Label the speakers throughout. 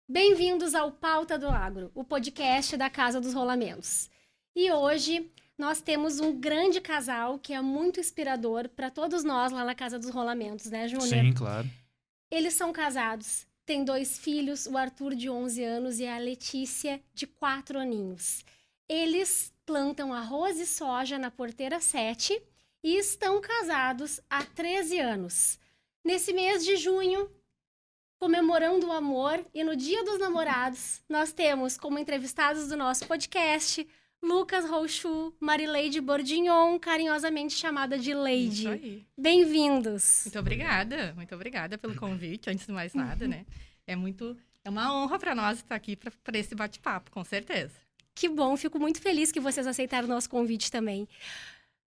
Speaker 1: Bem-vindos ao Pauta do Agro, o podcast da Casa dos Rolamentos. E hoje nós temos um grande casal que é muito inspirador para todos nós lá na Casa dos Rolamentos, né, Júnior?
Speaker 2: Sim, claro.
Speaker 1: Eles são casados, têm 2 filhos, o Arthur de 11 anos e a Letícia de 4 aninhos. Eles plantam arroz e soja na Porteira 7 e estão casados há 13 anos. Nesse mês de junho, comemorando o amor, e no Dia dos Namorados, nós temos como entrevistados do nosso podcast Lucas Rouchu, Marileide Bordignon, carinhosamente chamada de Leide.
Speaker 3: Isso aí.
Speaker 1: Bem-vindos.
Speaker 3: Muito obrigada pelo convite, antes de mais nada, né? É uma honra para nós estar aqui para esse bate-papo, com certeza.
Speaker 1: Que bom, fico muito feliz que vocês aceitaram o nosso convite também.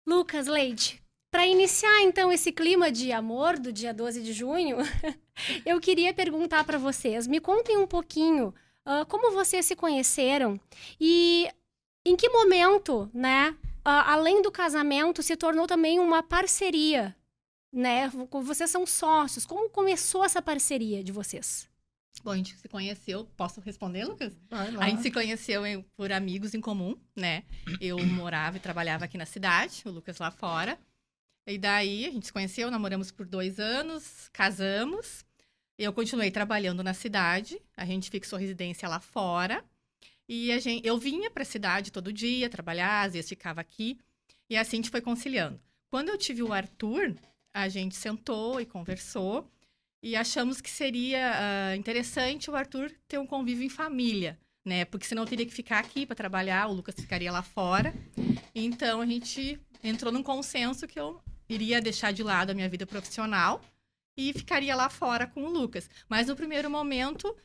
Speaker 1: Lucas, Leide, para iniciar então esse clima de amor do dia 12 de junho, eu queria perguntar para vocês, me contem um pouquinho como vocês se conheceram e em que momento, né, além do casamento, se tornou também uma parceria, né? Vocês são sócios, como começou essa parceria de vocês?
Speaker 3: Bom, a gente se conheceu, posso responder, Lucas?
Speaker 2: Vai lá.
Speaker 3: A gente se conheceu por amigos em comum, né? Eu morava e trabalhava aqui na cidade, o Lucas lá fora. E daí a gente se conheceu, namoramos por 2 anos, casamos. Eu continuei trabalhando na cidade, a gente fixou residência lá fora. E eu vinha para a cidade todo dia trabalhar, às vezes ficava aqui. E assim a gente foi conciliando. Quando eu tive o Arthur, a gente sentou e conversou. E achamos que seria interessante o Arthur ter um convívio em família, né? Porque senão eu teria que ficar aqui para trabalhar, o Lucas ficaria lá fora. Então a gente entrou num consenso que eu iria deixar de lado a minha vida profissional e ficaria lá fora com o Lucas. Mas no primeiro momento,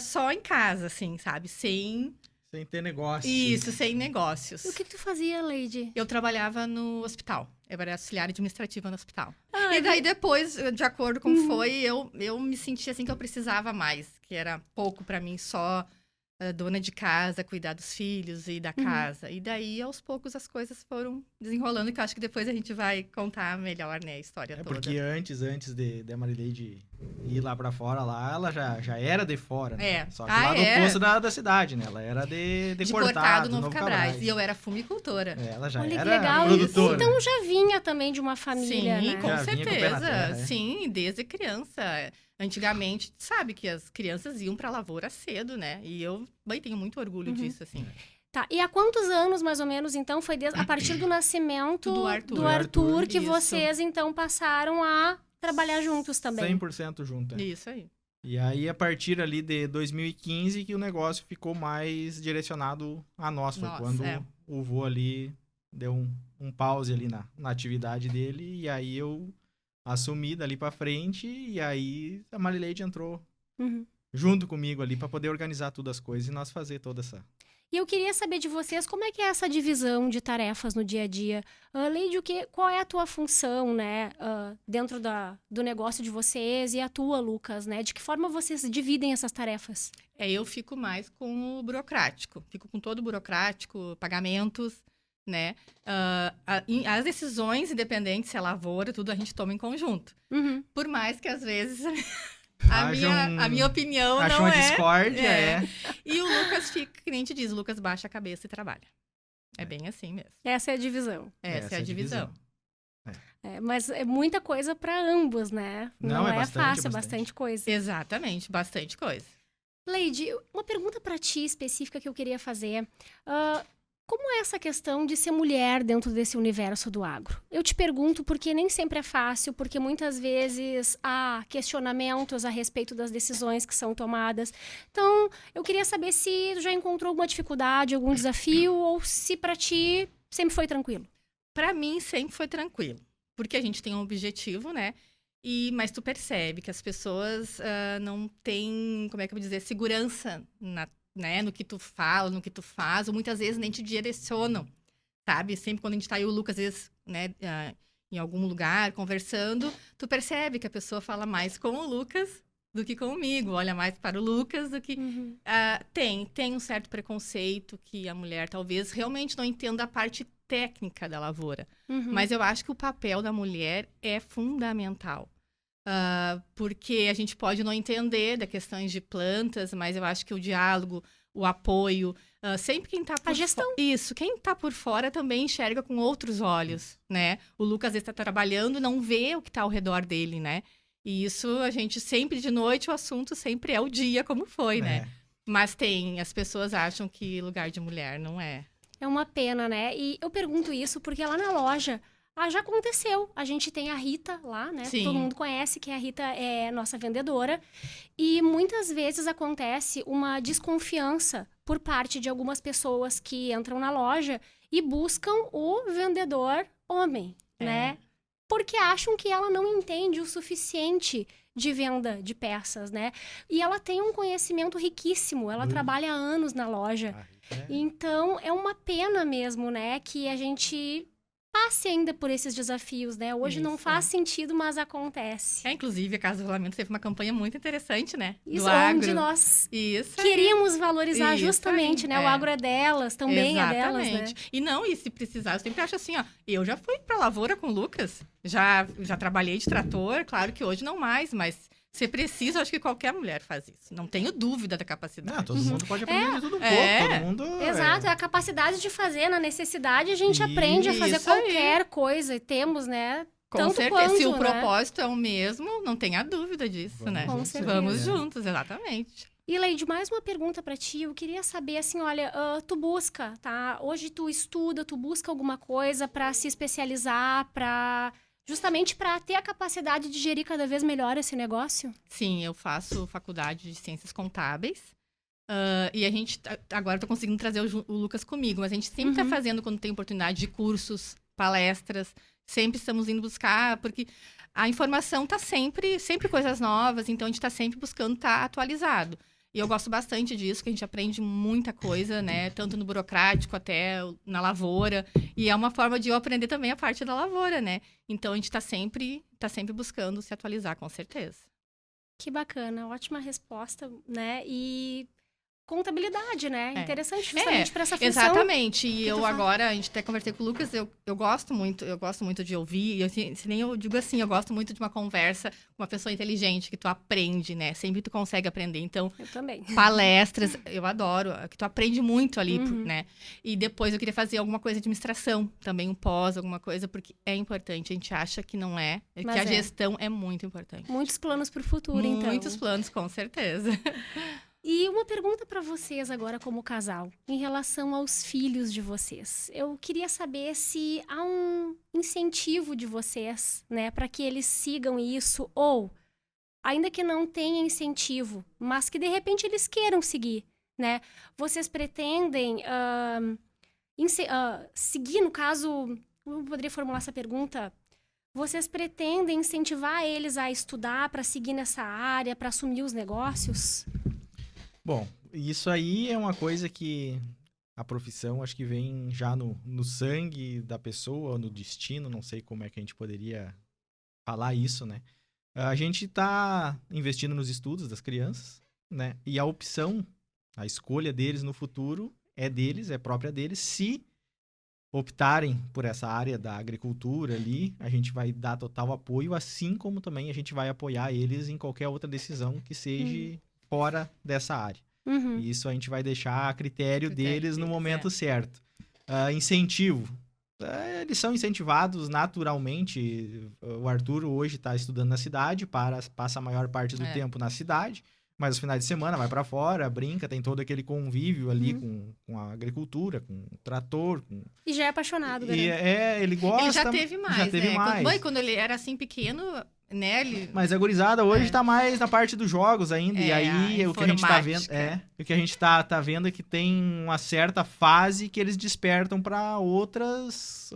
Speaker 3: só em casa, assim, sabe? Sem
Speaker 2: Sem ter negócio.
Speaker 3: isso, sem negócios.
Speaker 1: E o que tu fazia, Leide?
Speaker 3: Eu trabalhava no hospital. Eu era auxiliar administrativa no hospital. E daí depois, de acordo com foi, eu me senti assim que eu precisava mais. Que era pouco pra mim só dona de casa, cuidar dos filhos e da casa. E daí, aos poucos, as coisas foram desenrolando. Que eu acho que depois a gente vai contar melhor, né, a história toda.
Speaker 2: Porque antes de Marileide ir lá pra fora, lá, ela já era de fora, né?
Speaker 3: É.
Speaker 2: Só que lá do posto da cidade, né? Ela era de
Speaker 3: Cortado,
Speaker 2: Novo
Speaker 3: Novo Cabrais. E eu era fumicultora.
Speaker 2: Ela já
Speaker 1: Olha que
Speaker 2: era
Speaker 1: legal.
Speaker 2: produtora.
Speaker 1: Então já vinha também de uma família,
Speaker 3: Sim,
Speaker 1: né?
Speaker 3: com
Speaker 2: Já vinha com o pé na
Speaker 3: certeza.
Speaker 2: terra, né?
Speaker 3: Sim, desde criança. Antigamente, sabe que as crianças iam pra lavoura cedo, né? E eu tenho muito orgulho disso, assim.
Speaker 1: Tá, e há quantos anos, mais ou menos, então, foi a partir do nascimento
Speaker 3: Do Arthur.
Speaker 1: do Arthur que
Speaker 3: Isso.
Speaker 1: vocês, então, passaram a trabalhar juntos também?
Speaker 2: 100% junto. né?
Speaker 3: Isso aí.
Speaker 2: E aí, a partir ali de 2015, que o negócio ficou mais direcionado a nós. Foi
Speaker 3: Nossa,
Speaker 2: quando
Speaker 3: é.
Speaker 2: o vô ali deu um pause ali na atividade dele. E aí, eu assumi dali pra frente. E aí, a Marileide entrou
Speaker 1: Uhum.
Speaker 2: junto comigo ali pra poder organizar todas as coisas e nós fazer toda essa...
Speaker 1: E eu queria saber de vocês como é que é essa divisão de tarefas no dia a dia. Leide, qual é a tua função, né, dentro do negócio de vocês e a tua, Lucas, né? De que forma vocês dividem essas tarefas?
Speaker 3: Eu fico mais com o burocrático. Fico com todo o burocrático, pagamentos, né? As decisões independentes, se é lavoura, tudo a gente toma em conjunto.
Speaker 1: Uhum.
Speaker 3: Por mais que, às vezes,
Speaker 2: Haja
Speaker 3: a minha opinião
Speaker 2: Acho
Speaker 3: não
Speaker 2: uma
Speaker 3: é...
Speaker 2: discórdia, é.
Speaker 3: E o Lucas fica, que nem te diz, o Lucas baixa a cabeça e trabalha. É bem assim mesmo.
Speaker 1: Essa é a divisão.
Speaker 3: Essa é a divisão.
Speaker 1: Mas é muita coisa para ambos, né?
Speaker 2: Não, é bastante,
Speaker 1: fácil,
Speaker 2: é
Speaker 1: bastante coisa.
Speaker 3: Exatamente, bastante coisa.
Speaker 1: Leide, uma pergunta para ti específica que eu queria fazer. Como é essa questão de ser mulher dentro desse universo do agro? Eu te pergunto porque nem sempre é fácil, porque muitas vezes há questionamentos a respeito das decisões que são tomadas. Então, eu queria saber se tu já encontrou alguma dificuldade, algum desafio, ou se para ti sempre foi tranquilo.
Speaker 3: Pra mim, sempre foi tranquilo. Porque a gente tem um objetivo, né? Mas tu percebe que as pessoas não têm, como é que eu vou dizer, segurança né, no que tu fala, no que tu faz, ou muitas vezes nem te direcionam, sabe? Sempre quando a gente tá aí, o Lucas, às vezes, né, em algum lugar, conversando, tu percebe que a pessoa fala mais com o Lucas do que comigo, olha mais para o Lucas do que... Tem um certo preconceito que a mulher talvez realmente não entenda a parte técnica da lavoura. Mas eu acho que o papel da mulher é fundamental. porque a gente pode não entender da questões de plantas, mas eu acho que o diálogo, o apoio, sempre quem tá por
Speaker 1: A gestão.
Speaker 3: Isso, quem tá por fora também enxerga com outros olhos, né? O Lucas às vezes tá trabalhando e não vê o que tá ao redor dele, né? E isso a gente sempre de noite, o assunto sempre é o dia como foi, né? Mas as pessoas acham que lugar de mulher não é.
Speaker 1: É uma pena, né? E eu pergunto isso porque lá na loja, já aconteceu. A gente tem a Rita lá, né?
Speaker 3: Sim.
Speaker 1: Todo mundo conhece que a Rita é nossa vendedora. E muitas vezes acontece uma desconfiança por parte de algumas pessoas que entram na loja e buscam o vendedor homem, né? Porque acham que ela não entende o suficiente de venda de peças, né? E ela tem um conhecimento riquíssimo, ela trabalha há anos na loja. Então, é uma pena mesmo, né? Que a gente passe ainda por esses desafios, né? Hoje não faz sentido, mas acontece.
Speaker 3: Inclusive, a Casa do Rolamento teve uma campanha muito interessante, né?
Speaker 1: Isso,
Speaker 3: do agro.
Speaker 1: onde nós
Speaker 3: Isso
Speaker 1: queríamos valorizar
Speaker 3: Isso
Speaker 1: justamente,
Speaker 3: aí,
Speaker 1: né? O agro é delas, também é delas, né?
Speaker 3: E se precisar, eu sempre acho assim, ó, eu já fui pra lavoura com o Lucas, já trabalhei de trator, claro que hoje não mais, mas se precisa, acho que qualquer mulher faz isso. Não tenho dúvida da capacidade.
Speaker 2: Não, todo mundo pode aprender de tudo um pouco, todo mundo...
Speaker 1: Exato, é a capacidade de fazer, na necessidade a gente aprende a fazer qualquer coisa, e temos, né?
Speaker 3: Com
Speaker 1: tanto
Speaker 3: certeza,
Speaker 1: quanto,
Speaker 3: se o
Speaker 1: né?
Speaker 3: propósito é o mesmo, não tenha dúvida disso,
Speaker 2: Vamos
Speaker 3: né?
Speaker 1: Com certeza.
Speaker 3: Vamos juntos, exatamente.
Speaker 1: E, Leide, mais uma pergunta pra ti. Eu queria saber, assim, olha, tu busca, tá? Hoje tu estuda, tu busca alguma coisa pra se especializar, justamente pra ter a capacidade de gerir cada vez melhor esse negócio?
Speaker 3: Sim, eu faço faculdade de Ciências Contábeis. E a gente, agora eu tô conseguindo trazer o Lucas comigo, mas a gente sempre tá fazendo, quando tem oportunidade, de cursos, palestras. Sempre estamos indo buscar, porque a informação tá sempre coisas novas, então a gente tá sempre buscando estar atualizado. E eu gosto bastante disso, que a gente aprende muita coisa, né? Tanto no burocrático até na lavoura. E é uma forma de eu aprender também a parte da lavoura, né? Então a gente tá sempre buscando se atualizar, com certeza.
Speaker 1: Que bacana, ótima resposta, né? E contabilidade, né? Interessante, justamente para essa função.
Speaker 3: Exatamente. E eu agora, a gente até conversei com o Lucas, eu gosto muito de ouvir. Eu digo assim, eu gosto muito de uma conversa com uma pessoa inteligente, que tu aprende, né? Sempre tu consegue aprender. Então,
Speaker 1: eu também.
Speaker 3: Palestras, eu adoro, que tu aprende muito ali, né? E depois eu queria fazer alguma coisa de administração, também um pós, alguma coisa, porque é importante. A gente acha que não é, que a gestão é muito importante.
Speaker 1: Muitos planos para o futuro, então.
Speaker 3: Muitos planos, com certeza.
Speaker 1: E uma pergunta para vocês agora como casal, em relação aos filhos de vocês. Eu queria saber se há um incentivo de vocês, né, para que eles sigam isso, ou, ainda que não tenha incentivo, mas que de repente eles queiram seguir, né? Vocês pretendem seguir, no caso, eu poderia formular essa pergunta... Vocês pretendem incentivar eles a estudar para seguir nessa área, para assumir os negócios?
Speaker 2: Bom, isso aí é uma coisa que a profissão acho que vem já no sangue da pessoa, no destino, não sei como é que a gente poderia falar isso, né? A gente está investindo nos estudos das crianças, né? E a opção, a escolha deles no futuro é deles, é própria deles. Se optarem por essa área da agricultura ali, a gente vai dar total apoio, assim como também a gente vai apoiar eles em qualquer outra decisão que seja fora dessa área. Isso a gente vai deixar a critério deles no momento certo. Incentivo. Eles são incentivados naturalmente. O Arthur hoje está estudando na cidade, passa a maior parte do tempo na cidade, mas os finais de semana vai para fora, brinca, tem todo aquele convívio ali com a agricultura, com o trator.
Speaker 1: E já é apaixonado, né?
Speaker 2: Ele gosta.
Speaker 3: Ele já teve mais,
Speaker 2: já teve mais.
Speaker 3: Quando ele era assim pequeno, né?
Speaker 2: Mas a gurizada hoje tá mais na parte dos jogos ainda. E aí o que a gente tá vendo o que a gente tá vendo é que tem uma certa fase que eles despertam para outros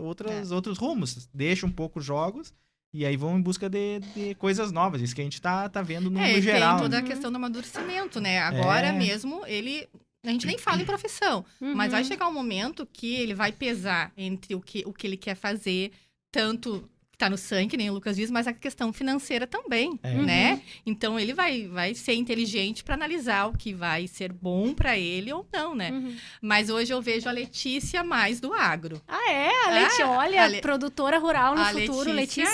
Speaker 2: rumos. Deixam um pouco os jogos. E aí vão em busca de coisas novas. Isso que a gente tá vendo no geral.
Speaker 3: Tem toda a questão do amadurecimento, né? Agora mesmo, a gente nem fala em profissão. Mas vai chegar um momento que ele vai pesar entre o que ele quer fazer, tanto que tá no sangue, que nem o Lucas diz, mas a questão financeira também, né? Então, ele vai ser inteligente para analisar o que vai ser bom para ele ou não, né? Mas hoje eu vejo a Letícia mais do agro.
Speaker 1: Ah, é? A Letícia, olha, produtora rural no futuro, Letícia.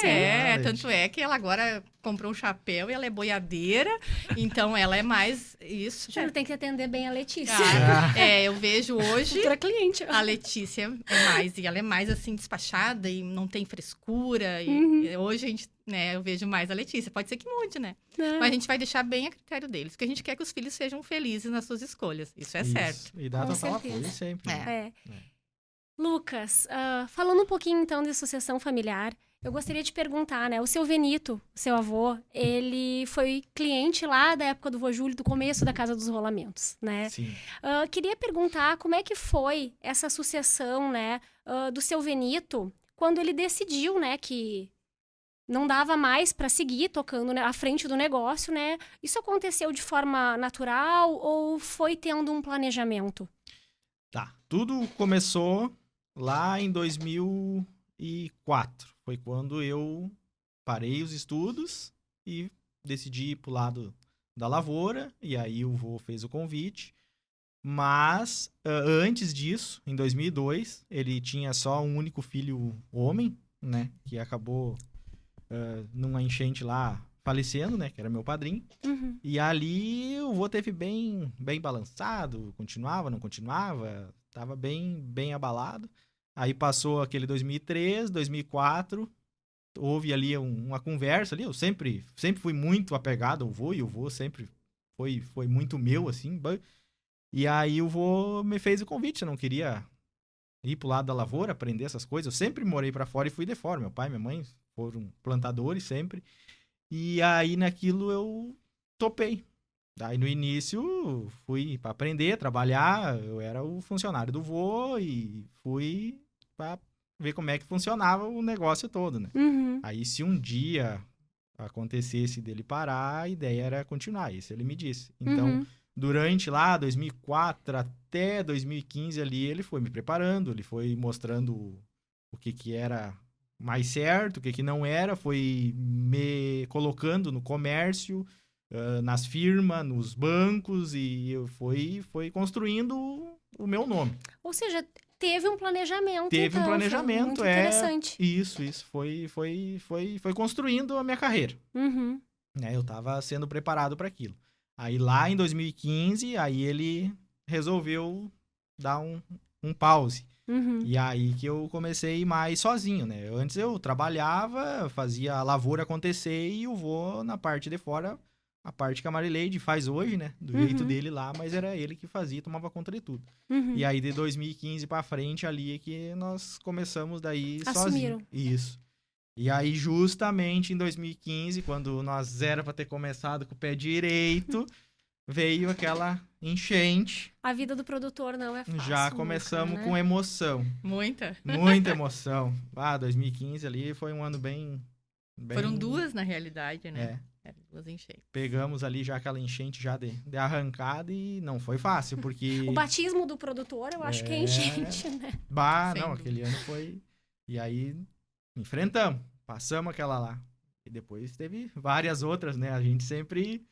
Speaker 3: Tanto é que ela agora comprou um chapéu e ela é boiadeira, então ela é mais isso.
Speaker 1: O senhor tem que atender bem a Letícia.
Speaker 3: Eu vejo hoje
Speaker 1: Futura cliente.
Speaker 3: a Letícia é mais, e ela é mais assim despachada e não tem frescura. E hoje a gente, né, eu vejo mais a Letícia. Pode ser que mude, né? Mas a gente vai deixar bem a critério deles, porque a gente quer que os filhos sejam felizes nas suas escolhas. Isso é certo.
Speaker 2: E dá
Speaker 1: Com
Speaker 2: total
Speaker 1: certeza.
Speaker 2: apoio sempre.
Speaker 3: É.
Speaker 1: Lucas, falando um pouquinho então de sucessão familiar, eu gostaria de perguntar, né? O seu Venito, seu avô, ele foi cliente lá da época do vô Júlio, do começo da Casa dos Rolamentos, né?
Speaker 2: Sim.
Speaker 1: Queria perguntar como é que foi essa sucessão, né, do seu Venito, quando ele decidiu, né, que não dava mais para seguir tocando, né, à frente do negócio, né? Isso aconteceu de forma natural ou foi tendo um planejamento?
Speaker 2: Tá. Tudo começou lá em 2004. Foi quando eu parei os estudos e decidi ir pro lado da lavoura. E aí o vô fez o convite. Mas antes disso, em 2002, ele tinha só um único filho homem, né? Que acabou numa enchente lá falecendo, né? Que era meu padrinho.
Speaker 1: Uhum.
Speaker 2: E ali o vô teve bem balançado, continuava, não continuava, tava bem abalado. Aí passou aquele 2003, 2004, houve ali uma conversa ali, eu sempre fui muito apegado ao vô, e o vô sempre foi muito meu, assim. E aí o vô me fez o convite, eu não queria ir pro lado da lavoura, aprender essas coisas, eu sempre morei pra fora e fui de fora, meu pai e minha mãe foram plantadores sempre. E aí, naquilo, eu topei. Daí, no início, fui para aprender, trabalhar. Eu era o funcionário do vô e fui para ver como é que funcionava o negócio todo, né?
Speaker 1: Uhum.
Speaker 2: Aí, se um dia acontecesse dele parar, a ideia era continuar. Isso ele me disse. Então, durante lá, 2004 até 2015 ali, ele foi me preparando, ele foi mostrando o que era mais certo, o que não era, foi me colocando no comércio, nas firmas, nos bancos, e foi construindo o meu nome.
Speaker 1: Ou seja, teve um planejamento.
Speaker 2: Teve um
Speaker 1: então,
Speaker 2: planejamento,
Speaker 1: muito interessante.
Speaker 2: Isso, foi construindo a minha carreira.
Speaker 1: Uhum.
Speaker 2: Né? Eu estava sendo preparado para aquilo. Aí lá em 2015, aí ele resolveu dar um pause.
Speaker 1: Uhum.
Speaker 2: E aí que eu comecei mais sozinho, né? Antes eu trabalhava, fazia a lavoura acontecer e eu vou na parte de fora, a parte que a Marileide faz hoje, né? Do jeito dele lá, mas era ele que fazia, tomava conta de tudo.
Speaker 1: Uhum.
Speaker 2: E aí de 2015 pra frente ali é que nós começamos daí
Speaker 1: Assumiram.
Speaker 2: sozinho. Isso. E aí justamente em 2015, quando nós era pra ter começado com o pé direito, veio aquela enchente.
Speaker 1: A vida do produtor não é fácil.
Speaker 2: Já começamos
Speaker 1: nunca, né?
Speaker 2: com emoção.
Speaker 3: Muita.
Speaker 2: Muita emoção. 2015 ali foi um ano bem...
Speaker 3: Foram duas, na realidade, né?
Speaker 2: É.
Speaker 3: Duas enchentes.
Speaker 2: Pegamos ali já aquela enchente já de arrancada e não foi fácil, porque...
Speaker 1: O batismo do produtor, eu acho que é enchente, né?
Speaker 3: Sem
Speaker 2: Não,
Speaker 3: dúvida.
Speaker 2: aquele ano foi... E aí, enfrentamos. Passamos aquela lá. E depois teve várias outras, né? A gente sempre...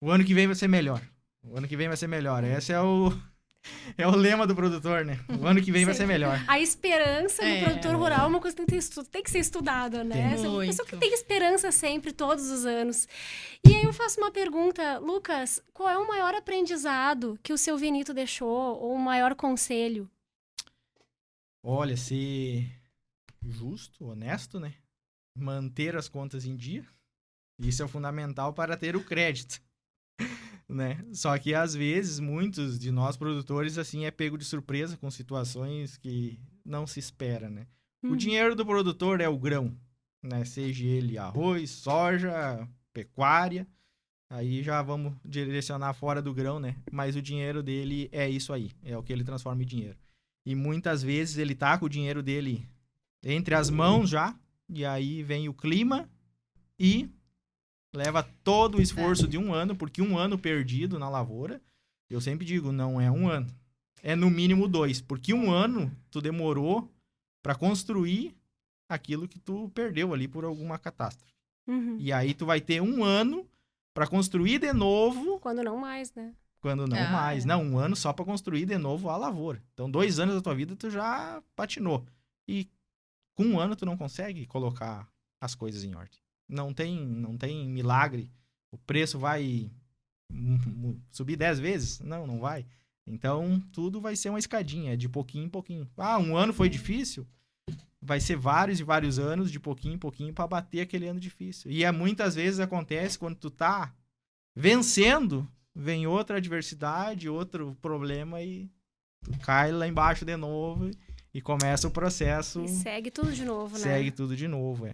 Speaker 2: O ano que vem vai ser melhor. O ano que vem vai ser melhor. Esse é o lema do produtor, né? O ano que vem vai ser melhor.
Speaker 1: A esperança do produtor rural é uma coisa que tem que ser estudada, né?
Speaker 2: Tem.
Speaker 1: Essa é uma pessoa que
Speaker 3: Muito.
Speaker 1: tem esperança sempre, todos os anos. E aí eu faço uma pergunta, Lucas, qual é o maior aprendizado que o seu Venito deixou, ou o maior conselho?
Speaker 2: Olha, ser justo, honesto, né? Manter as contas em dia. Isso é fundamental para ter o crédito. Né? Só que às vezes muitos de nós produtores assim é pego de surpresa com situações que não se espera, né? O dinheiro do produtor é o grão, né? Seja ele arroz, soja, pecuária, aí já vamos direcionar fora do grão, né? Mas o dinheiro dele é isso aí, é o que ele transforma em dinheiro. E muitas vezes ele tá com o dinheiro dele entre as mãos já, e aí vem o clima e leva todo o esforço de um ano, porque um ano perdido na lavoura, eu sempre digo, não é um ano. É no mínimo 2, porque um ano tu demorou para construir aquilo que tu perdeu ali por alguma catástrofe.
Speaker 1: Uhum.
Speaker 2: E aí tu vai ter um ano para construir de novo,
Speaker 1: Quando não mais, né?
Speaker 2: quando não mais. Não, um ano só para construir de novo a lavoura. Então 2 anos da tua vida tu já patinou. E com um ano tu não consegue colocar as coisas em ordem. não tem milagre. O preço vai subir 10 vezes? Não vai. Então, tudo vai ser uma escadinha, de pouquinho em pouquinho. Um ano foi difícil? Vai ser vários e vários anos, de pouquinho em pouquinho, para bater aquele ano difícil. E muitas vezes acontece quando tu tá vencendo, vem outra adversidade, outro problema e tu cai lá embaixo de novo e começa o processo.
Speaker 1: E segue tudo de novo, né?
Speaker 2: Segue tudo de novo,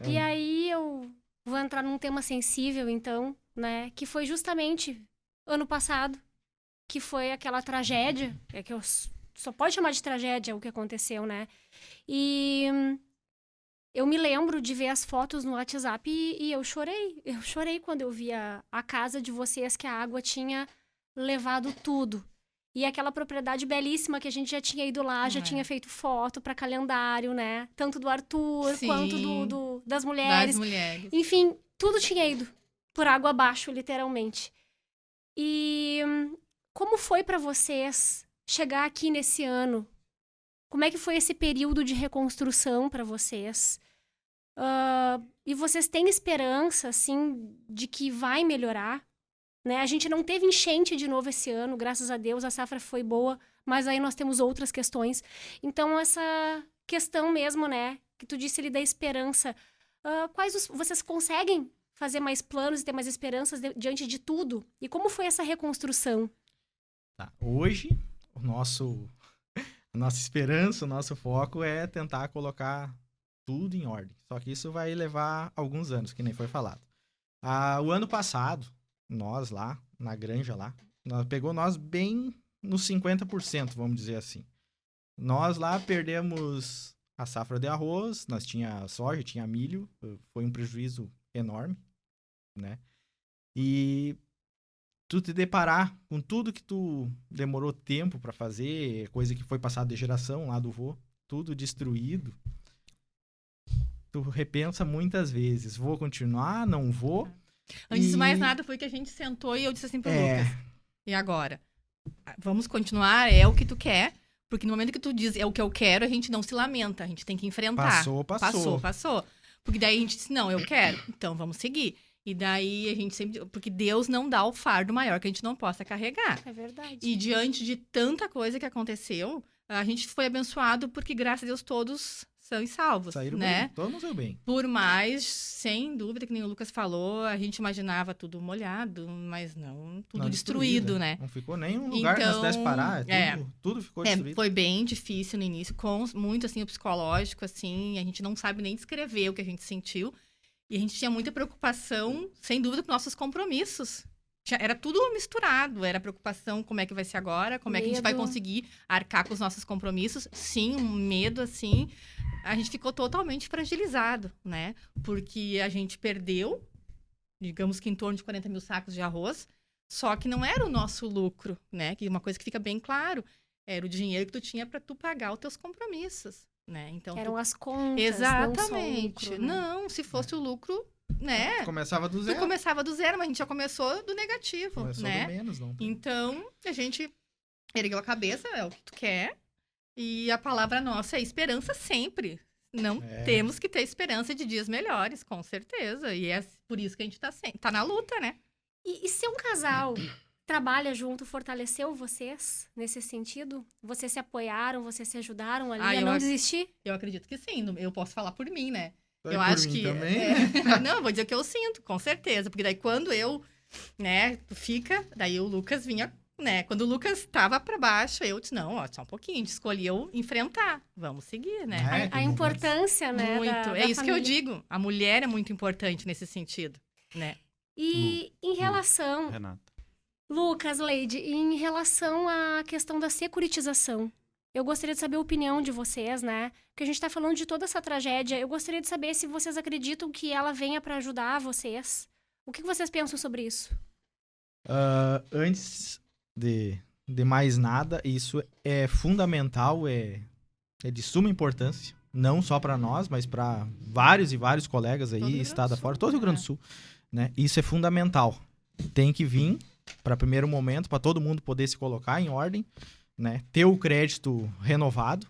Speaker 1: E aí eu vou entrar num tema sensível, então, né? Que foi justamente ano passado, que foi aquela tragédia, que eu só pode chamar de tragédia o que aconteceu, né? E eu me lembro de ver as fotos no WhatsApp e eu chorei. Eu chorei quando eu vi a casa de vocês, que a água tinha levado tudo. E aquela propriedade belíssima que a gente já tinha ido lá, já tinha feito foto para calendário, né? Tanto do Arthur,
Speaker 3: Sim.
Speaker 1: quanto das mulheres.
Speaker 3: Das mulheres.
Speaker 1: Enfim, tudo tinha ido por água abaixo, literalmente. E como foi para vocês chegar aqui nesse ano? Como é que foi esse período de reconstrução para vocês? E vocês têm esperança, assim, de que vai melhorar? Né? A gente não teve enchente de novo esse ano, graças a Deus, a safra foi boa, mas aí nós temos outras questões. Então, essa questão mesmo, né, que tu disse ali da esperança, vocês conseguem fazer mais planos e ter mais esperanças diante de tudo? E como foi essa reconstrução?
Speaker 2: Tá. Hoje, a nossa esperança, o nosso foco é tentar colocar tudo em ordem. Só que isso vai levar alguns anos, que nem foi falado. O ano passado, nós lá, na granja lá, pegou nós bem nos 50%, vamos dizer assim. Nós lá perdemos a safra de arroz, nós tinha soja, tinha milho, foi um prejuízo enorme, né? E tu te deparar com tudo que tu demorou tempo para fazer, coisa que foi passada de geração lá do vô, tudo destruído, tu repensa muitas vezes, vou continuar, não vou?
Speaker 3: Antes de mais nada, foi que a gente sentou e eu disse assim pro Lucas, e agora? Vamos continuar, é o que tu quer, porque no momento que tu diz é o que eu quero, a gente não se lamenta, a gente tem que enfrentar. Passou. Porque daí a gente disse, não, eu quero, então vamos seguir. E daí a gente sempre... Porque Deus não dá o fardo maior que a gente não possa carregar.
Speaker 1: É verdade.
Speaker 3: E diante de tanta coisa que aconteceu, a gente foi abençoado porque, graças a Deus, todos são e salvos,
Speaker 2: saíram
Speaker 3: né?
Speaker 2: bem, todos saiu bem.
Speaker 3: Por mais, sem dúvida, que nem o Lucas falou, a gente imaginava tudo molhado, mas não, tudo destruído, né?
Speaker 2: Não ficou nem um lugar que nós pudesse parar, tudo ficou destruído.
Speaker 3: Foi bem difícil no início, com muito, assim, o psicológico, assim, a gente não sabe nem descrever o que a gente sentiu. E a gente tinha muita preocupação, sem dúvida, com nossos compromissos. Era tudo misturado, era preocupação como é que vai ser agora, como é que a gente vai conseguir arcar com os nossos compromissos. Sim, um medo, assim. A gente ficou totalmente fragilizado, né? Porque a gente perdeu, digamos que em torno de 40 mil sacos de arroz, só que não era o nosso lucro, né? Que uma coisa que fica bem claro, era o dinheiro que tu tinha para tu pagar os teus compromissos, né? Então,
Speaker 1: eram as contas,
Speaker 3: exatamente.
Speaker 1: não só o lucro, né?
Speaker 3: Não, se fosse o lucro, né?
Speaker 2: Tu começava do zero.
Speaker 3: Tu começava do zero, mas a gente já começou do negativo,
Speaker 2: começou
Speaker 3: né?
Speaker 2: do menos, não.
Speaker 3: Então, a gente ergueu a cabeça, é o que tu quer. E a palavra nossa é esperança sempre. Não temos que ter esperança de dias melhores, com certeza. E é por isso que a gente tá na luta, né?
Speaker 1: E se um casal trabalha junto, fortaleceu vocês nesse sentido? Vocês se apoiaram, vocês se ajudaram ali a não desistir?
Speaker 3: Eu acredito que sim. Eu posso falar por mim, né?
Speaker 2: Eu acho que também.
Speaker 3: Não, vou dizer o que eu sinto, com certeza. Porque daí quando eu, né, fica, daí o Lucas vinha, né? Quando o Lucas tava pra baixo, eu disse, não, ó, só um pouquinho, a gente escolheu enfrentar. Vamos seguir, né?
Speaker 1: A importância, né?
Speaker 3: Muito.
Speaker 1: Da
Speaker 3: isso
Speaker 1: família.
Speaker 3: que eu digo. A mulher é muito importante nesse sentido, né?
Speaker 1: E em relação...
Speaker 4: Renata.
Speaker 1: Lucas, Leide, em relação à questão da securitização, eu gostaria de saber a opinião de vocês, né? Porque a gente tá falando de toda essa tragédia. Eu gostaria de saber se vocês acreditam que ela venha para ajudar vocês. O que vocês pensam sobre isso?
Speaker 2: Antes de mais nada, isso é fundamental, é de suma importância. Não só para nós, mas para vários e vários colegas aí, estado afora, todo o Rio Grande do Sul. Né? Isso é fundamental. Tem que vir para primeiro momento, para todo mundo poder se colocar em ordem, né? Ter o crédito renovado,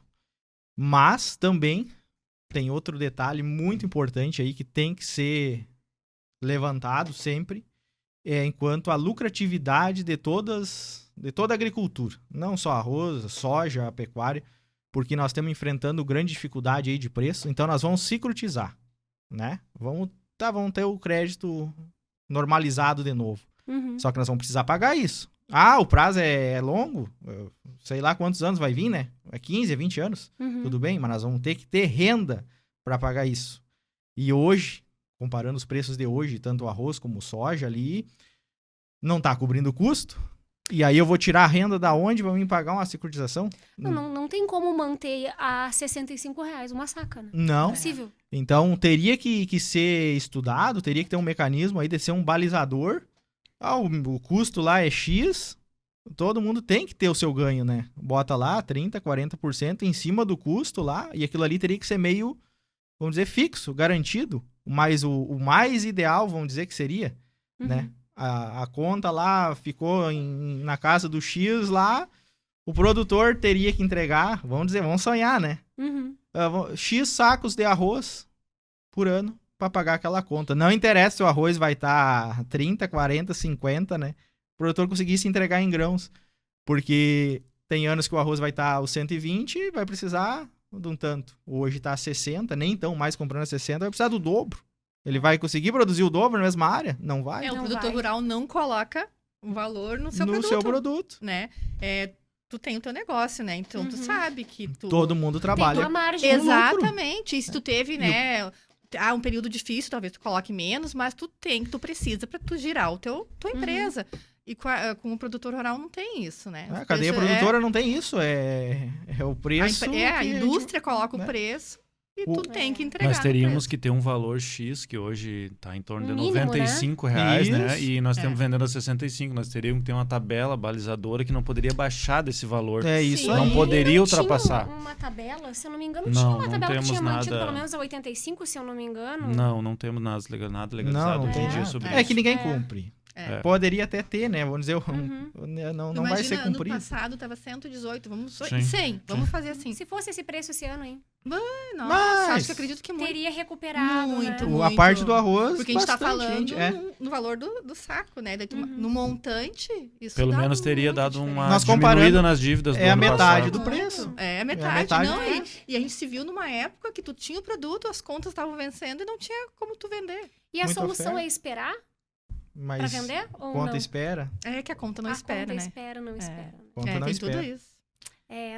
Speaker 2: mas também tem outro detalhe muito importante aí que tem que ser levantado sempre, enquanto a lucratividade de toda a agricultura, não só arroz, soja, pecuária, porque nós estamos enfrentando grande dificuldade aí de preço, então nós vamos securutizar, né? Vamos ter o crédito normalizado de novo.
Speaker 1: Uhum.
Speaker 2: Só que nós vamos precisar pagar isso. Ah, o prazo é longo, sei lá quantos anos vai vir, né? É 15, 20 anos, tudo bem, mas nós vamos ter que ter renda para pagar isso. E hoje, comparando os preços de hoje, tanto o arroz como o soja ali, não está cobrindo o custo. E aí eu vou tirar a renda da onde para mim pagar uma securitização?
Speaker 1: Não tem como manter a R$65 uma saca, né?
Speaker 2: Não.
Speaker 1: Possível.
Speaker 2: Então teria que ser estudado, teria que ter um mecanismo aí de ser um balizador. O custo lá é X, todo mundo tem que ter o seu ganho, né? Bota lá 30%, 40% em cima do custo lá, e aquilo ali teria que ser meio, vamos dizer, fixo, garantido. Mas o mais ideal, vamos dizer que seria, né? A conta lá ficou na casa do X lá, o produtor teria que entregar, vamos sonhar, né? X sacos de arroz por ano para pagar aquela conta. Não interessa se o arroz vai estar 30, 40, 50, né? O produtor conseguisse entregar em grãos. Porque tem anos que o arroz vai estar aos 120 e vai precisar de um tanto. Hoje está a 60, nem tão mais comprando a 60, vai precisar do dobro. Ele vai conseguir produzir o dobro na mesma área? Não vai.
Speaker 3: O produtor rural não coloca um valor no seu produto. Né? Tu tem o teu negócio, né? Então tu sabe que
Speaker 2: todo mundo trabalha.
Speaker 1: Tem tua margem.
Speaker 3: Exatamente. E se tu teve, né? Um período difícil, talvez tu coloque menos, mas tu precisa para tu girar tua empresa. E com o produtor rural não tem isso, né?
Speaker 2: A cadeia produtora não tem isso. É o preço.
Speaker 3: A indústria coloca o preço. E tu tem que entregar.
Speaker 4: Nós teríamos que ter um valor X, que hoje está em torno de
Speaker 1: mínimo,
Speaker 4: R$95, né? E nós estamos vendendo a 65. Nós teríamos que ter uma tabela balizadora que não poderia baixar desse valor.
Speaker 2: É isso aí.
Speaker 4: Não poderia ultrapassar.
Speaker 1: Tinha uma tabela, se eu não me engano,
Speaker 4: não,
Speaker 1: tinha uma tabela
Speaker 4: temos
Speaker 1: que tinha mantido
Speaker 4: nada...
Speaker 1: pelo menos a 85, se eu não me engano.
Speaker 4: Não temos nada legalizado.
Speaker 2: Não tem
Speaker 4: sobre
Speaker 2: isso. É que ninguém
Speaker 1: É.
Speaker 2: cumpre. Poderia até ter, né? Vamos dizer, não vai ser cumprido.
Speaker 3: Ano passado estava 118, vamos
Speaker 4: 100.
Speaker 3: 100, vamos fazer assim.
Speaker 1: Se fosse esse preço esse ano, hein?
Speaker 3: Nossa, acho que acredito que muito.
Speaker 1: Teria recuperado,
Speaker 3: Muito,
Speaker 1: né?
Speaker 3: muito.
Speaker 2: A parte do arroz,
Speaker 3: Porque a gente tá
Speaker 2: bastante,
Speaker 3: falando no valor do saco, né? No montante, isso
Speaker 4: Pelo
Speaker 3: dá
Speaker 4: menos teria
Speaker 3: muito
Speaker 4: dado
Speaker 3: diferente.
Speaker 4: uma
Speaker 2: Nós
Speaker 4: diminuída
Speaker 2: comparando,
Speaker 4: nas dívidas do
Speaker 2: é a
Speaker 4: ano
Speaker 2: metade
Speaker 4: passado.
Speaker 2: do preço.
Speaker 3: É a
Speaker 2: metade
Speaker 3: metade.
Speaker 2: do
Speaker 3: Não,
Speaker 2: preço.
Speaker 3: e a gente se viu numa época que tu tinha o produto, as contas estavam vencendo e não tinha como tu vender.
Speaker 1: E a
Speaker 2: Muita
Speaker 1: solução
Speaker 2: oferta.
Speaker 1: é esperar pra
Speaker 2: Mas
Speaker 1: vender ou
Speaker 2: conta
Speaker 1: não?
Speaker 2: espera.
Speaker 3: É que a conta não
Speaker 1: a
Speaker 3: espera,
Speaker 1: conta
Speaker 3: né?
Speaker 1: espera, não espera.
Speaker 2: Conta não
Speaker 3: tem
Speaker 2: espera.
Speaker 3: tudo isso.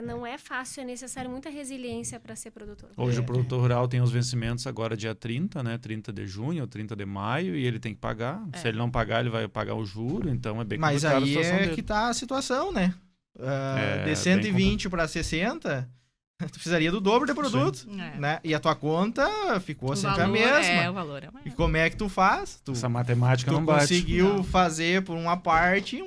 Speaker 1: Não é fácil, é necessário muita resiliência para ser produtor.
Speaker 4: Hoje o produtor rural tem os vencimentos agora dia 30, né? 30 de junho ou 30 de maio, e ele tem que pagar. Se ele não pagar, ele vai pagar o juro, então é bem
Speaker 2: Mas
Speaker 4: complicado a
Speaker 2: aí
Speaker 4: situação dele.
Speaker 2: que tá a situação, né? De
Speaker 4: bem
Speaker 2: 120 para 60, tu precisaria do dobro de produto,
Speaker 3: É.
Speaker 2: né? E a tua conta ficou
Speaker 3: O
Speaker 2: sempre
Speaker 3: valor,
Speaker 2: a mesma.
Speaker 3: o valor é maior.
Speaker 2: E como é que tu faz?
Speaker 4: Essa matemática
Speaker 2: Tu
Speaker 4: não bate.
Speaker 2: conseguiu
Speaker 3: Não.
Speaker 2: fazer por uma parte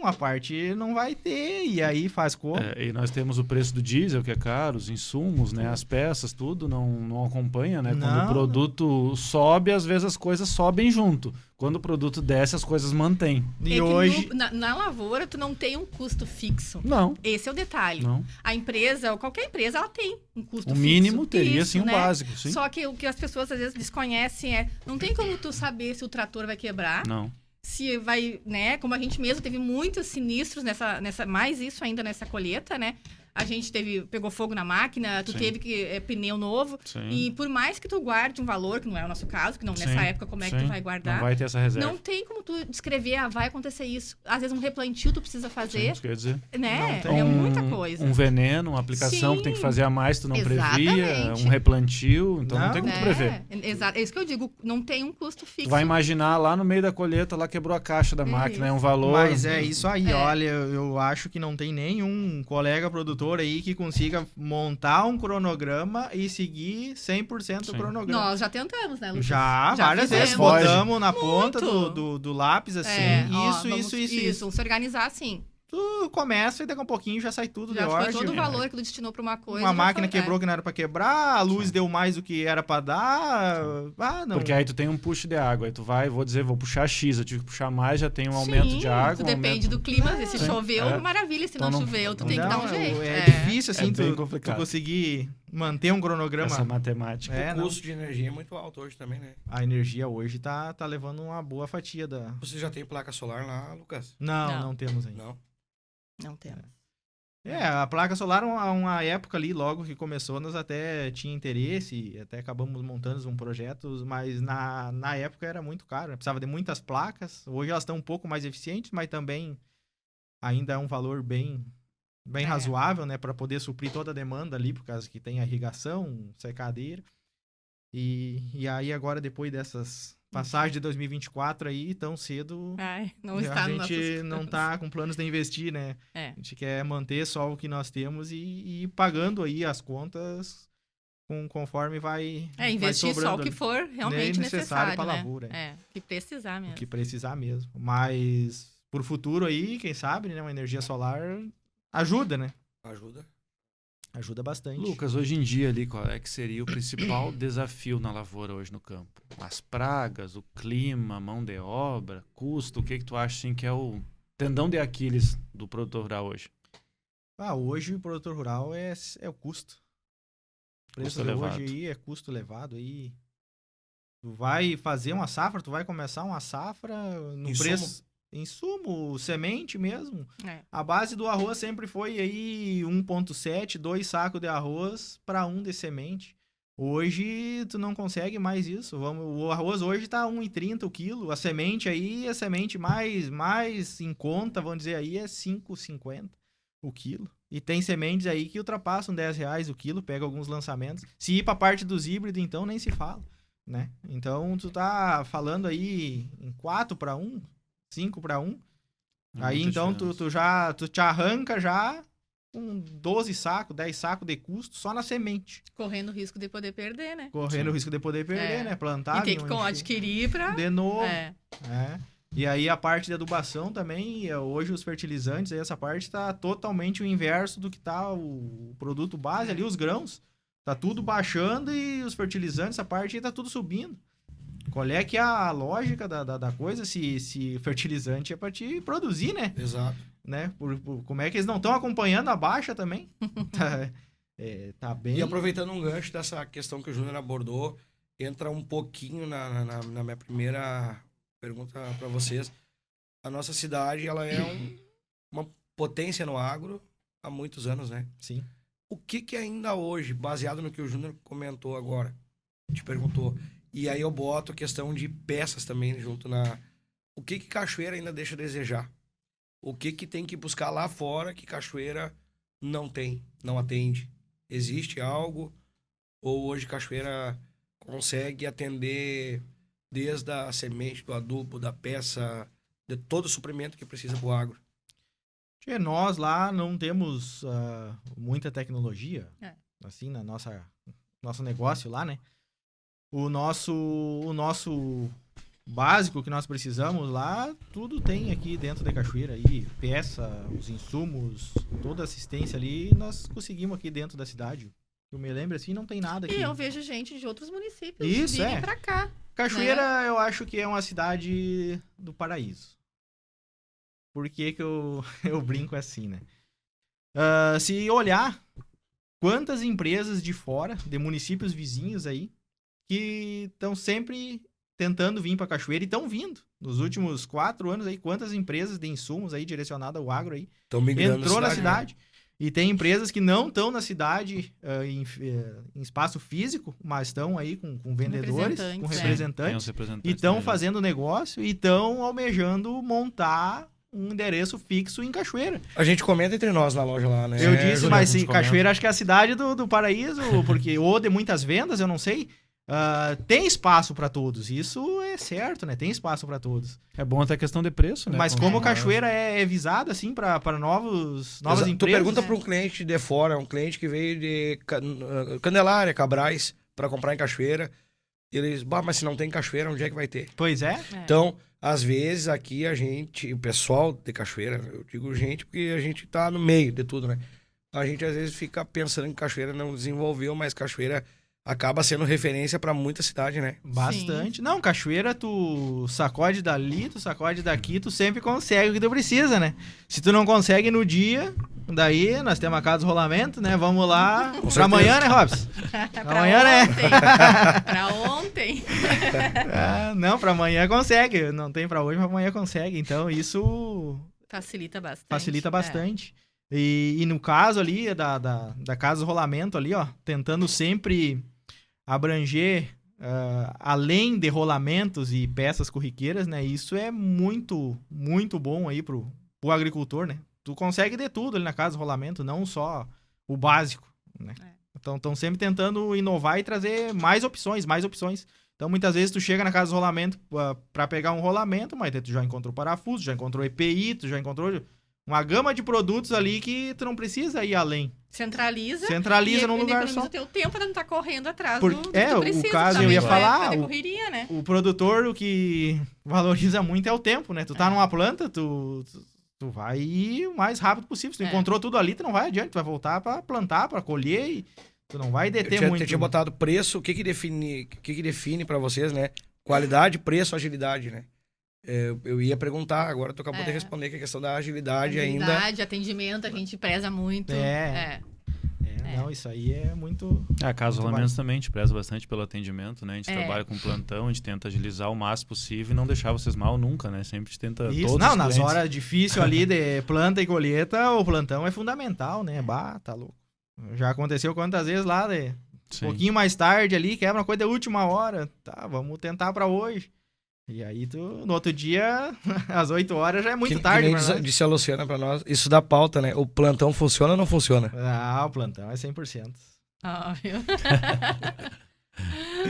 Speaker 2: não vai ter, e aí faz como?
Speaker 4: E nós temos o preço do diesel, que é caro, os insumos, né? As peças, tudo não acompanha, né? Quando
Speaker 2: Não.
Speaker 4: o produto sobe, às vezes as coisas sobem junto. Quando o produto desce, as coisas mantêm.
Speaker 2: E
Speaker 3: É que
Speaker 2: hoje...
Speaker 3: na lavoura, tu não tem um custo fixo.
Speaker 4: Não,
Speaker 3: Esse é o detalhe.
Speaker 4: não.
Speaker 3: A empresa, ou qualquer empresa, ela tem um custo
Speaker 4: O
Speaker 3: fixo.
Speaker 4: mínimo teria,
Speaker 3: Isso,
Speaker 4: sim, um
Speaker 3: né?
Speaker 4: básico, sim.
Speaker 3: Só que o que as pessoas às vezes desconhecem não tem como tu saber se o trator vai quebrar,
Speaker 4: Não.
Speaker 3: se vai, né? Como a gente mesmo teve muitos sinistros mais isso ainda nessa colheita, né? A gente pegou fogo na máquina, tu
Speaker 4: Sim.
Speaker 3: teve que pneu novo.
Speaker 4: Sim.
Speaker 3: E por mais que tu guarde um valor, que não é o nosso caso, que não
Speaker 4: Sim,
Speaker 3: nessa época, como é que tu
Speaker 4: sim.
Speaker 3: vai guardar?
Speaker 4: Não vai ter essa reserva.
Speaker 3: Não tem como tu descrever, vai acontecer isso. Às vezes um replantio tu precisa
Speaker 4: Sim,
Speaker 3: fazer,
Speaker 4: isso quer dizer.
Speaker 3: né?
Speaker 2: Não tem.
Speaker 3: É muita coisa.
Speaker 4: Um veneno, uma aplicação que tem que
Speaker 3: Sim,
Speaker 4: fazer a mais, tu não previa,
Speaker 3: exatamente.
Speaker 4: um replantio, então não
Speaker 2: Não,
Speaker 4: tem como tu prever.
Speaker 3: Exato. É isso que eu digo, não tem um custo
Speaker 4: Tu
Speaker 3: fixo.
Speaker 4: vai imaginar lá no meio da colheita, lá quebrou a caixa da máquina, é um valor.
Speaker 2: Mas é isso aí,
Speaker 3: É.
Speaker 2: olha, eu acho que não tem nenhum colega produtor aí que consiga montar um cronograma e seguir 100% do
Speaker 4: Sim.
Speaker 2: cronograma.
Speaker 3: Nós já tentamos, né, Lucas?
Speaker 2: Já várias
Speaker 3: fizemos.
Speaker 2: vezes botamos na ponta
Speaker 3: Muito.
Speaker 2: do lápis assim, isso.
Speaker 3: Vamos se organizar assim.
Speaker 2: Tu começa e daqui a um pouquinho já sai tudo
Speaker 3: Já
Speaker 2: de
Speaker 3: foi
Speaker 2: ordem.
Speaker 3: todo o valor que tu destinou pra uma coisa.
Speaker 2: Uma
Speaker 3: já
Speaker 2: máquina
Speaker 3: foi,
Speaker 2: quebrou que não era pra quebrar, a luz deu mais do que era pra dar. Ah, não.
Speaker 4: Porque aí tu tem um push de água, aí tu vai, vou puxar X, eu tive que puxar mais, já tem um aumento
Speaker 3: Sim,
Speaker 4: de água.
Speaker 3: Tu
Speaker 4: um
Speaker 3: depende
Speaker 4: aumento...
Speaker 3: do clima, se
Speaker 4: Sim.
Speaker 3: choveu,
Speaker 4: É.
Speaker 3: maravilha, se
Speaker 4: Então
Speaker 3: não
Speaker 4: não-
Speaker 3: choveu, tu
Speaker 4: não
Speaker 3: tem que
Speaker 2: Não,
Speaker 3: dar um jeito.
Speaker 2: É difícil, assim,
Speaker 4: É bem
Speaker 2: tu
Speaker 4: complicado.
Speaker 2: conseguir manter um cronograma.
Speaker 4: Essa matemática.
Speaker 2: É,
Speaker 5: O custo de energia é muito alto hoje também, né?
Speaker 2: A energia hoje tá levando uma boa fatia da...
Speaker 5: Você já tem placa solar lá, Lucas?
Speaker 2: Não temos ainda.
Speaker 5: Não.
Speaker 3: Não temos.
Speaker 2: A placa solar, uma época ali, logo que começou, nós até tinha interesse, até acabamos montando um projeto, mas na época era muito caro, né? Precisava de muitas placas. Hoje elas estão um pouco mais eficientes, mas também ainda é um valor bem razoável, né? Para poder suprir toda a demanda ali, por causa que tem a irrigação, secadeira. E aí agora, depois dessas passagens de 2024 aí, tão cedo...
Speaker 3: Não está
Speaker 2: a
Speaker 3: no
Speaker 2: gente
Speaker 3: nossos
Speaker 2: não
Speaker 3: planos.
Speaker 2: tá com planos de investir, né?
Speaker 3: É.
Speaker 2: A gente quer manter só o que nós temos e ir pagando aí as contas conforme vai
Speaker 3: Investir
Speaker 2: sobrando
Speaker 3: só o que
Speaker 2: ali.
Speaker 3: for realmente
Speaker 2: necessário
Speaker 3: necessário,
Speaker 2: pra
Speaker 3: né?
Speaker 2: lavoura,
Speaker 3: O que precisar mesmo.
Speaker 2: O que precisar mesmo. Mas por futuro aí, quem sabe, né? Uma energia solar ajuda, né? Ajuda bastante.
Speaker 4: Lucas, hoje em dia ali, qual é que seria o principal desafio na lavoura hoje no campo? As pragas, o clima, mão de obra, custo, o que tu acha assim, que é o tendão de Aquiles do produtor rural hoje?
Speaker 2: Hoje o produtor rural é o custo. O preço
Speaker 4: Custo
Speaker 2: de
Speaker 4: elevado.
Speaker 2: hoje aí é custo elevado aí. Tu vai fazer uma safra, tu vai começar uma safra no
Speaker 5: Insumo.
Speaker 2: preço... Insumo, semente mesmo.
Speaker 3: É.
Speaker 2: A base do arroz sempre foi aí 1,7, 2 sacos de arroz para 1 de semente. Hoje tu não consegue mais isso. O arroz hoje tá 1,30 o quilo. A semente mais em conta, vamos dizer aí, é 5,50 o quilo. E tem sementes aí que ultrapassam R$10 o quilo, pega alguns lançamentos. Se ir pra parte dos híbridos, então nem se fala, né? Então tu tá falando aí em 4 para 1, 5 para 1. Aí
Speaker 4: Muita
Speaker 2: então
Speaker 4: diferença.
Speaker 2: tu te arranca já com 12 sacos, 10 sacos de custo só na semente.
Speaker 3: Correndo o risco de poder perder, né?
Speaker 2: Correndo o risco de poder perder,
Speaker 3: É.
Speaker 2: né? Plantar,
Speaker 3: E tem que
Speaker 2: encher
Speaker 3: adquirir pra...
Speaker 2: de novo.
Speaker 3: É.
Speaker 2: E aí a parte de adubação também, hoje os fertilizantes, aí essa parte tá totalmente o inverso do que tá o produto base ali, os grãos. Tá tudo baixando e os fertilizantes, essa parte aí tá tudo subindo. Qual é que é a lógica da coisa se fertilizante é para te produzir, né?
Speaker 5: Exato.
Speaker 2: Né? Como é que eles não estão acompanhando a baixa também? Tá bem...
Speaker 5: E aproveitando um gancho dessa questão que o Júnior abordou, entra um pouquinho na minha primeira pergunta para vocês. A nossa cidade, ela é uma potência no agro há muitos anos, né?
Speaker 2: Sim.
Speaker 5: O que ainda hoje, baseado no que o Júnior comentou agora, te perguntou, e aí eu boto a questão de peças também junto na... O que Cachoeira ainda deixa a desejar? O que tem que buscar lá fora que Cachoeira não tem, não atende? Existe algo? Ou hoje Cachoeira consegue atender desde a semente, do adubo, da peça, de todo o suprimento que precisa para o agro?
Speaker 2: Nós lá não temos muita tecnologia, assim, na nosso negócio lá, né? O nosso básico que nós precisamos lá, tudo tem aqui dentro da Cachoeira aí, peça, os insumos, toda a assistência ali, nós conseguimos aqui dentro da cidade. Eu me lembro assim, não tem nada aqui.
Speaker 3: E eu vejo gente de outros municípios
Speaker 2: Isso,
Speaker 3: virem pra cá.
Speaker 2: Cachoeira, eu acho que é uma cidade do paraíso. Por que eu brinco assim, né? Se olhar quantas empresas de fora, de municípios vizinhos aí, que estão sempre tentando vir para Cachoeira e estão vindo. Nos últimos 4 anos aí, quantas empresas de insumos aí direcionadas ao agro aí entrou na cidade. Né? E tem empresas que não estão na cidade em espaço físico, mas estão aí com vendedores, com representantes, e estão fazendo negócio e estão almejando montar um endereço fixo em Cachoeira.
Speaker 5: A gente comenta entre nós na loja lá, né?
Speaker 2: Eu disse, mas Cachoeira acho que é a cidade do paraíso, porque ou de muitas vendas, eu não sei. Tem espaço para todos, isso é certo, né? Tem espaço para todos.
Speaker 4: É bom até a questão de preço, né?
Speaker 2: Mas como Cachoeira é visada, assim, para novas empresas...
Speaker 5: Tu pergunta para um cliente de fora, um cliente que veio de Candelária, Cabrais, para comprar em Cachoeira, e eles, mas se não tem Cachoeira, onde é que vai ter?
Speaker 2: Pois é.
Speaker 5: Então, às vezes, aqui o pessoal de Cachoeira, eu digo gente porque a gente tá no meio de tudo, né? A gente às vezes fica pensando que Cachoeira não desenvolveu, mas Cachoeira acaba sendo referência para muita cidade, né?
Speaker 2: Bastante. Sim. Não, Cachoeira, tu sacode dali, tu sacode daqui, tu sempre consegue o que tu precisa, né? Se tu não consegue no dia, Daí nós temos a casa do rolamento, né? Vamos lá. Pra
Speaker 5: certeza.
Speaker 2: amanhã, né, Robson?
Speaker 3: Pra
Speaker 2: Amanhã, né?
Speaker 3: ontem. Pra ontem.
Speaker 2: Não, pra amanhã consegue. Não tem pra hoje, pra amanhã consegue. Então isso
Speaker 3: Facilita bastante.
Speaker 2: facilita bastante. E no caso ali, da casa do rolamento ali, ó, tentando sempre abranger, além de rolamentos e peças corriqueiras, né? Isso é muito, muito bom aí pro agricultor, né? Tu consegue de tudo ali na casa do rolamento, não só o básico, né? Então, estão sempre tentando inovar e trazer mais opções, mais opções. Então, muitas vezes tu chega na casa do rolamento para pegar um rolamento, mas tu já encontrou parafuso, já encontrou EPI, tu já encontrou uma gama de produtos ali que tu não precisa ir além.
Speaker 3: Centraliza
Speaker 2: Num lugar só.
Speaker 3: o teu tempo para não estar correndo atrás
Speaker 2: Porque,
Speaker 3: do que tu precisa.
Speaker 2: o caso eu
Speaker 3: também,
Speaker 2: ia
Speaker 3: né?
Speaker 2: falar,
Speaker 3: Fazer correria, né?
Speaker 2: O produtor, o que valoriza muito é o tempo, né? Tu tá numa planta, tu vai ir o mais rápido possível. Se tu encontrou tudo ali, tu não vai adiante, tu vai voltar pra plantar, pra colher e tu não vai deter muito.
Speaker 5: Eu tinha botado preço, o que define pra vocês, né? Qualidade, preço, agilidade, né? Eu ia perguntar, agora tu acabou de responder que a questão da agilidade ainda...
Speaker 3: Agilidade, atendimento, a gente preza muito.
Speaker 2: Não, isso aí é muito...
Speaker 4: A Casa
Speaker 2: muito
Speaker 4: Rolamentos também, a gente preza bastante pelo atendimento, né? A gente trabalha com plantão, a gente tenta agilizar o máximo possível e não deixar vocês mal nunca, né? Sempre a gente tenta
Speaker 2: isso.
Speaker 4: todos
Speaker 2: Não,
Speaker 4: os
Speaker 2: nas
Speaker 4: clientes.
Speaker 2: horas difíceis ali de planta e colheita, o plantão é fundamental, né? Bah, tá louco. Já aconteceu quantas vezes lá, um pouquinho mais tarde ali, quebra uma coisa de última hora. Tá, vamos tentar pra hoje. E aí, no outro dia, às 8 horas, já é muito tarde.
Speaker 5: Que nem disse a Luciana pra nós, isso dá pauta, né? O plantão funciona ou não funciona?
Speaker 2: Ah, o plantão é 100%.
Speaker 3: Óbvio.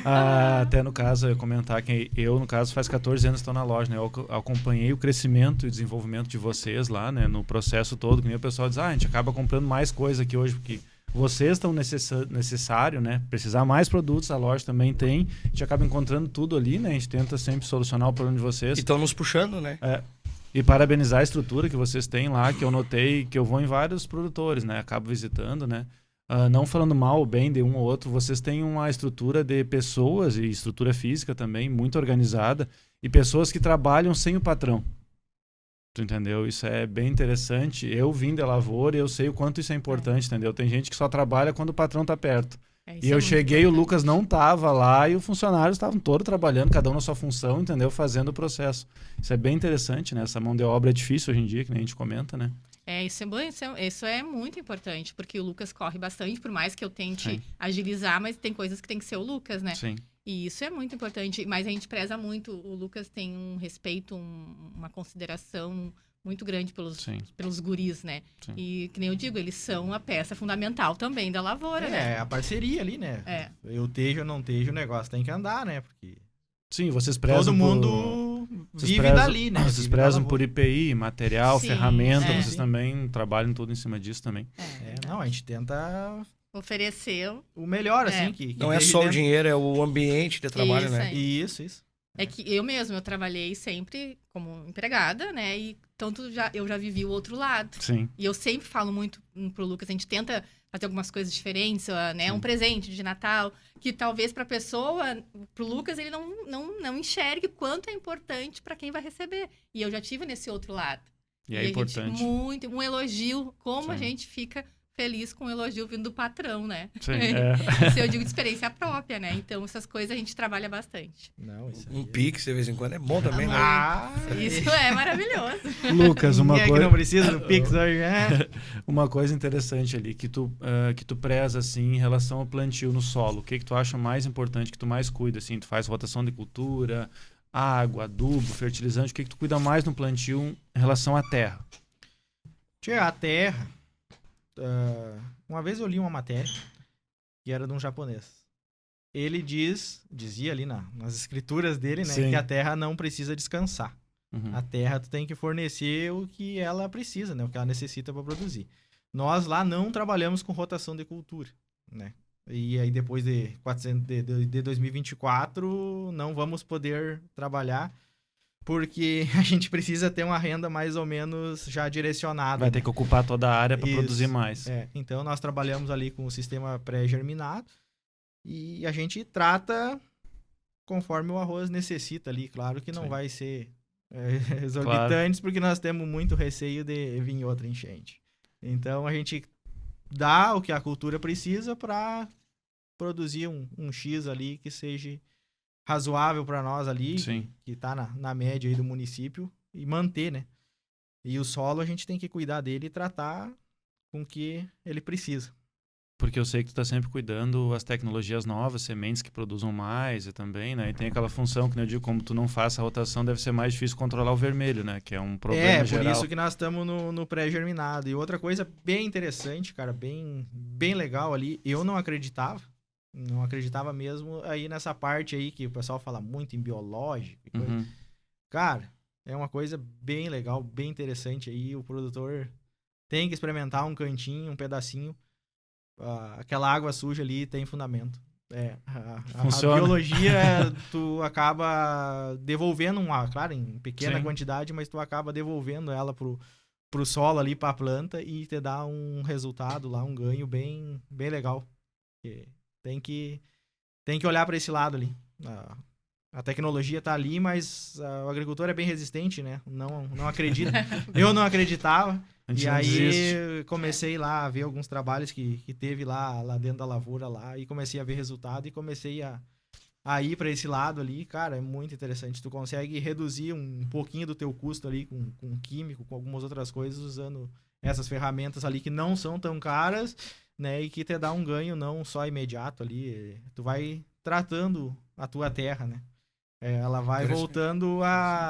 Speaker 4: Até no caso, eu ia comentar que eu, no caso, faz 14 anos que estou na loja, né? Eu acompanhei o crescimento e desenvolvimento de vocês lá, né? No processo todo, que nem o pessoal diz, a gente acaba comprando mais coisa aqui hoje, porque vocês estão necessário, né? Precisar mais produtos, a loja também tem. A gente acaba encontrando tudo ali, né? A gente tenta sempre solucionar o problema de vocês.
Speaker 5: E estão nos puxando, né?
Speaker 4: E parabenizar a estrutura que vocês têm lá, que eu notei, que eu vou em vários produtores, né? Acabo visitando, né? Não falando mal ou bem de um ou outro, vocês têm uma estrutura de pessoas e estrutura física também muito organizada e pessoas que trabalham sem o patrão. Tu entendeu? Isso é bem interessante. Eu vim da lavoura e eu sei o quanto isso é importante, entendeu? Tem gente que só trabalha quando o patrão tá perto. E eu cheguei, o Lucas não tava lá e os funcionários estavam todos trabalhando, cada um na sua função, entendeu? Fazendo o processo. Isso é bem interessante, né? Essa mão de obra é difícil hoje em dia, que nem a gente comenta, né?
Speaker 3: Isso é muito importante, porque o Lucas corre bastante, por mais que eu tente agilizar, mas tem coisas que tem que ser o Lucas, né?
Speaker 4: Sim.
Speaker 3: E isso é muito importante, mas a gente preza muito. O Lucas tem um respeito, uma consideração muito grande pelos guris, né?
Speaker 4: Sim.
Speaker 3: E, que nem eu digo, eles são a peça fundamental também da lavoura, né?
Speaker 2: É, a parceria ali, né? Eu tejo ou não tejo, o negócio tem que andar, né? Porque
Speaker 4: sim, vocês prezam
Speaker 2: todo mundo vive dali, né?
Speaker 4: Vocês prezam por IPI, material,
Speaker 3: Sim,
Speaker 4: ferramenta, vocês também trabalham tudo em cima disso também.
Speaker 2: Não, a gente tenta
Speaker 3: ofereceu
Speaker 2: o melhor, assim. Que
Speaker 5: não é só o dinheiro, é o ambiente de trabalho,
Speaker 3: isso,
Speaker 5: né?
Speaker 2: Isso.
Speaker 3: É que eu trabalhei sempre como empregada, né? E tanto eu já vivi o outro lado.
Speaker 4: Sim.
Speaker 3: E eu sempre falo muito pro Lucas, a gente tenta fazer algumas coisas diferentes, né? Um presente de Natal, que talvez pra pessoa, pro Lucas, ele não enxergue o quanto é importante pra quem vai receber. E eu já tive nesse outro lado.
Speaker 4: E é importante.
Speaker 3: Um elogio, como a gente fica feliz com o elogio vindo do patrão, né?
Speaker 4: Sim,
Speaker 3: Isso eu digo de experiência própria, né? Então, essas coisas a gente trabalha bastante.
Speaker 2: Não, isso
Speaker 5: Um Pix, de vez em quando, é bom também, né?
Speaker 3: Isso é maravilhoso.
Speaker 4: Lucas, uma
Speaker 2: coisa... que não precisa do Pix hoje, né?
Speaker 4: Uma coisa interessante ali, que tu preza, assim, em relação ao plantio no solo. O que tu acha mais importante, que tu mais cuida, assim? Tu faz rotação de cultura, água, adubo, fertilizante. O que tu cuida mais no plantio em relação à terra?
Speaker 2: A terra... uma vez eu li uma matéria que era de um japonês. Ele dizia ali nas escrituras dele, né, que a terra não precisa descansar. A terra tu tem que fornecer o que ela precisa, né, o que ela necessita para produzir. Nós lá não trabalhamos com rotação de cultura, né? E aí depois de 2024 não vamos poder trabalhar porque a gente precisa ter uma renda mais ou menos já direcionada.
Speaker 4: Vai ter que ocupar toda a área para produzir mais.
Speaker 2: Então, nós trabalhamos ali com o sistema pré-germinado e a gente trata conforme o arroz necessita ali. Claro que não vai ser exorbitantes, porque nós temos muito receio de vir outra enchente. Então a gente dá o que a cultura precisa para produzir um X ali que seja razoável para nós ali,
Speaker 4: Sim.
Speaker 2: que tá na média aí do município, e manter, né? E o solo a gente tem que cuidar dele e tratar com o que ele precisa.
Speaker 4: Porque eu sei que tu tá sempre cuidando as tecnologias novas, sementes que produzam mais e também, né? E tem aquela função que eu digo, como tu não faz a rotação, deve ser mais difícil controlar o vermelho, né? Que é um problema
Speaker 2: Por
Speaker 4: geral.
Speaker 2: isso que nós estamos no pré-germinado. E outra coisa bem interessante, cara, bem legal ali, eu não acreditava mesmo aí nessa parte aí que o pessoal fala muito em biológico e coisa.
Speaker 4: Uhum.
Speaker 2: Cara, é uma coisa bem legal, bem interessante aí. O produtor tem que experimentar um cantinho, um pedacinho. Aquela água suja ali tem fundamento. A
Speaker 4: Funciona.
Speaker 2: biologia, tu acaba devolvendo claro, em pequena
Speaker 4: Sim.
Speaker 2: quantidade, mas tu acaba devolvendo ela pro solo ali, pra planta, e te dá um resultado lá, um ganho bem legal. Tem que olhar para esse lado ali. A tecnologia tá ali, mas o agricultor é bem resistente, né? Não acredita. Eu não acreditava.
Speaker 4: A gente
Speaker 2: E
Speaker 4: não
Speaker 2: aí
Speaker 4: desiste.
Speaker 2: comecei lá a ver alguns trabalhos que teve lá dentro da lavoura lá, e comecei a ver resultado e comecei a ir para esse lado ali. Cara, é muito interessante. Tu consegue reduzir um pouquinho do teu custo ali com químico, com algumas outras coisas, usando essas ferramentas ali que não são tão caras, né? E que te dá um ganho não só imediato ali. Tu vai tratando a tua terra, né? Ela vai voltando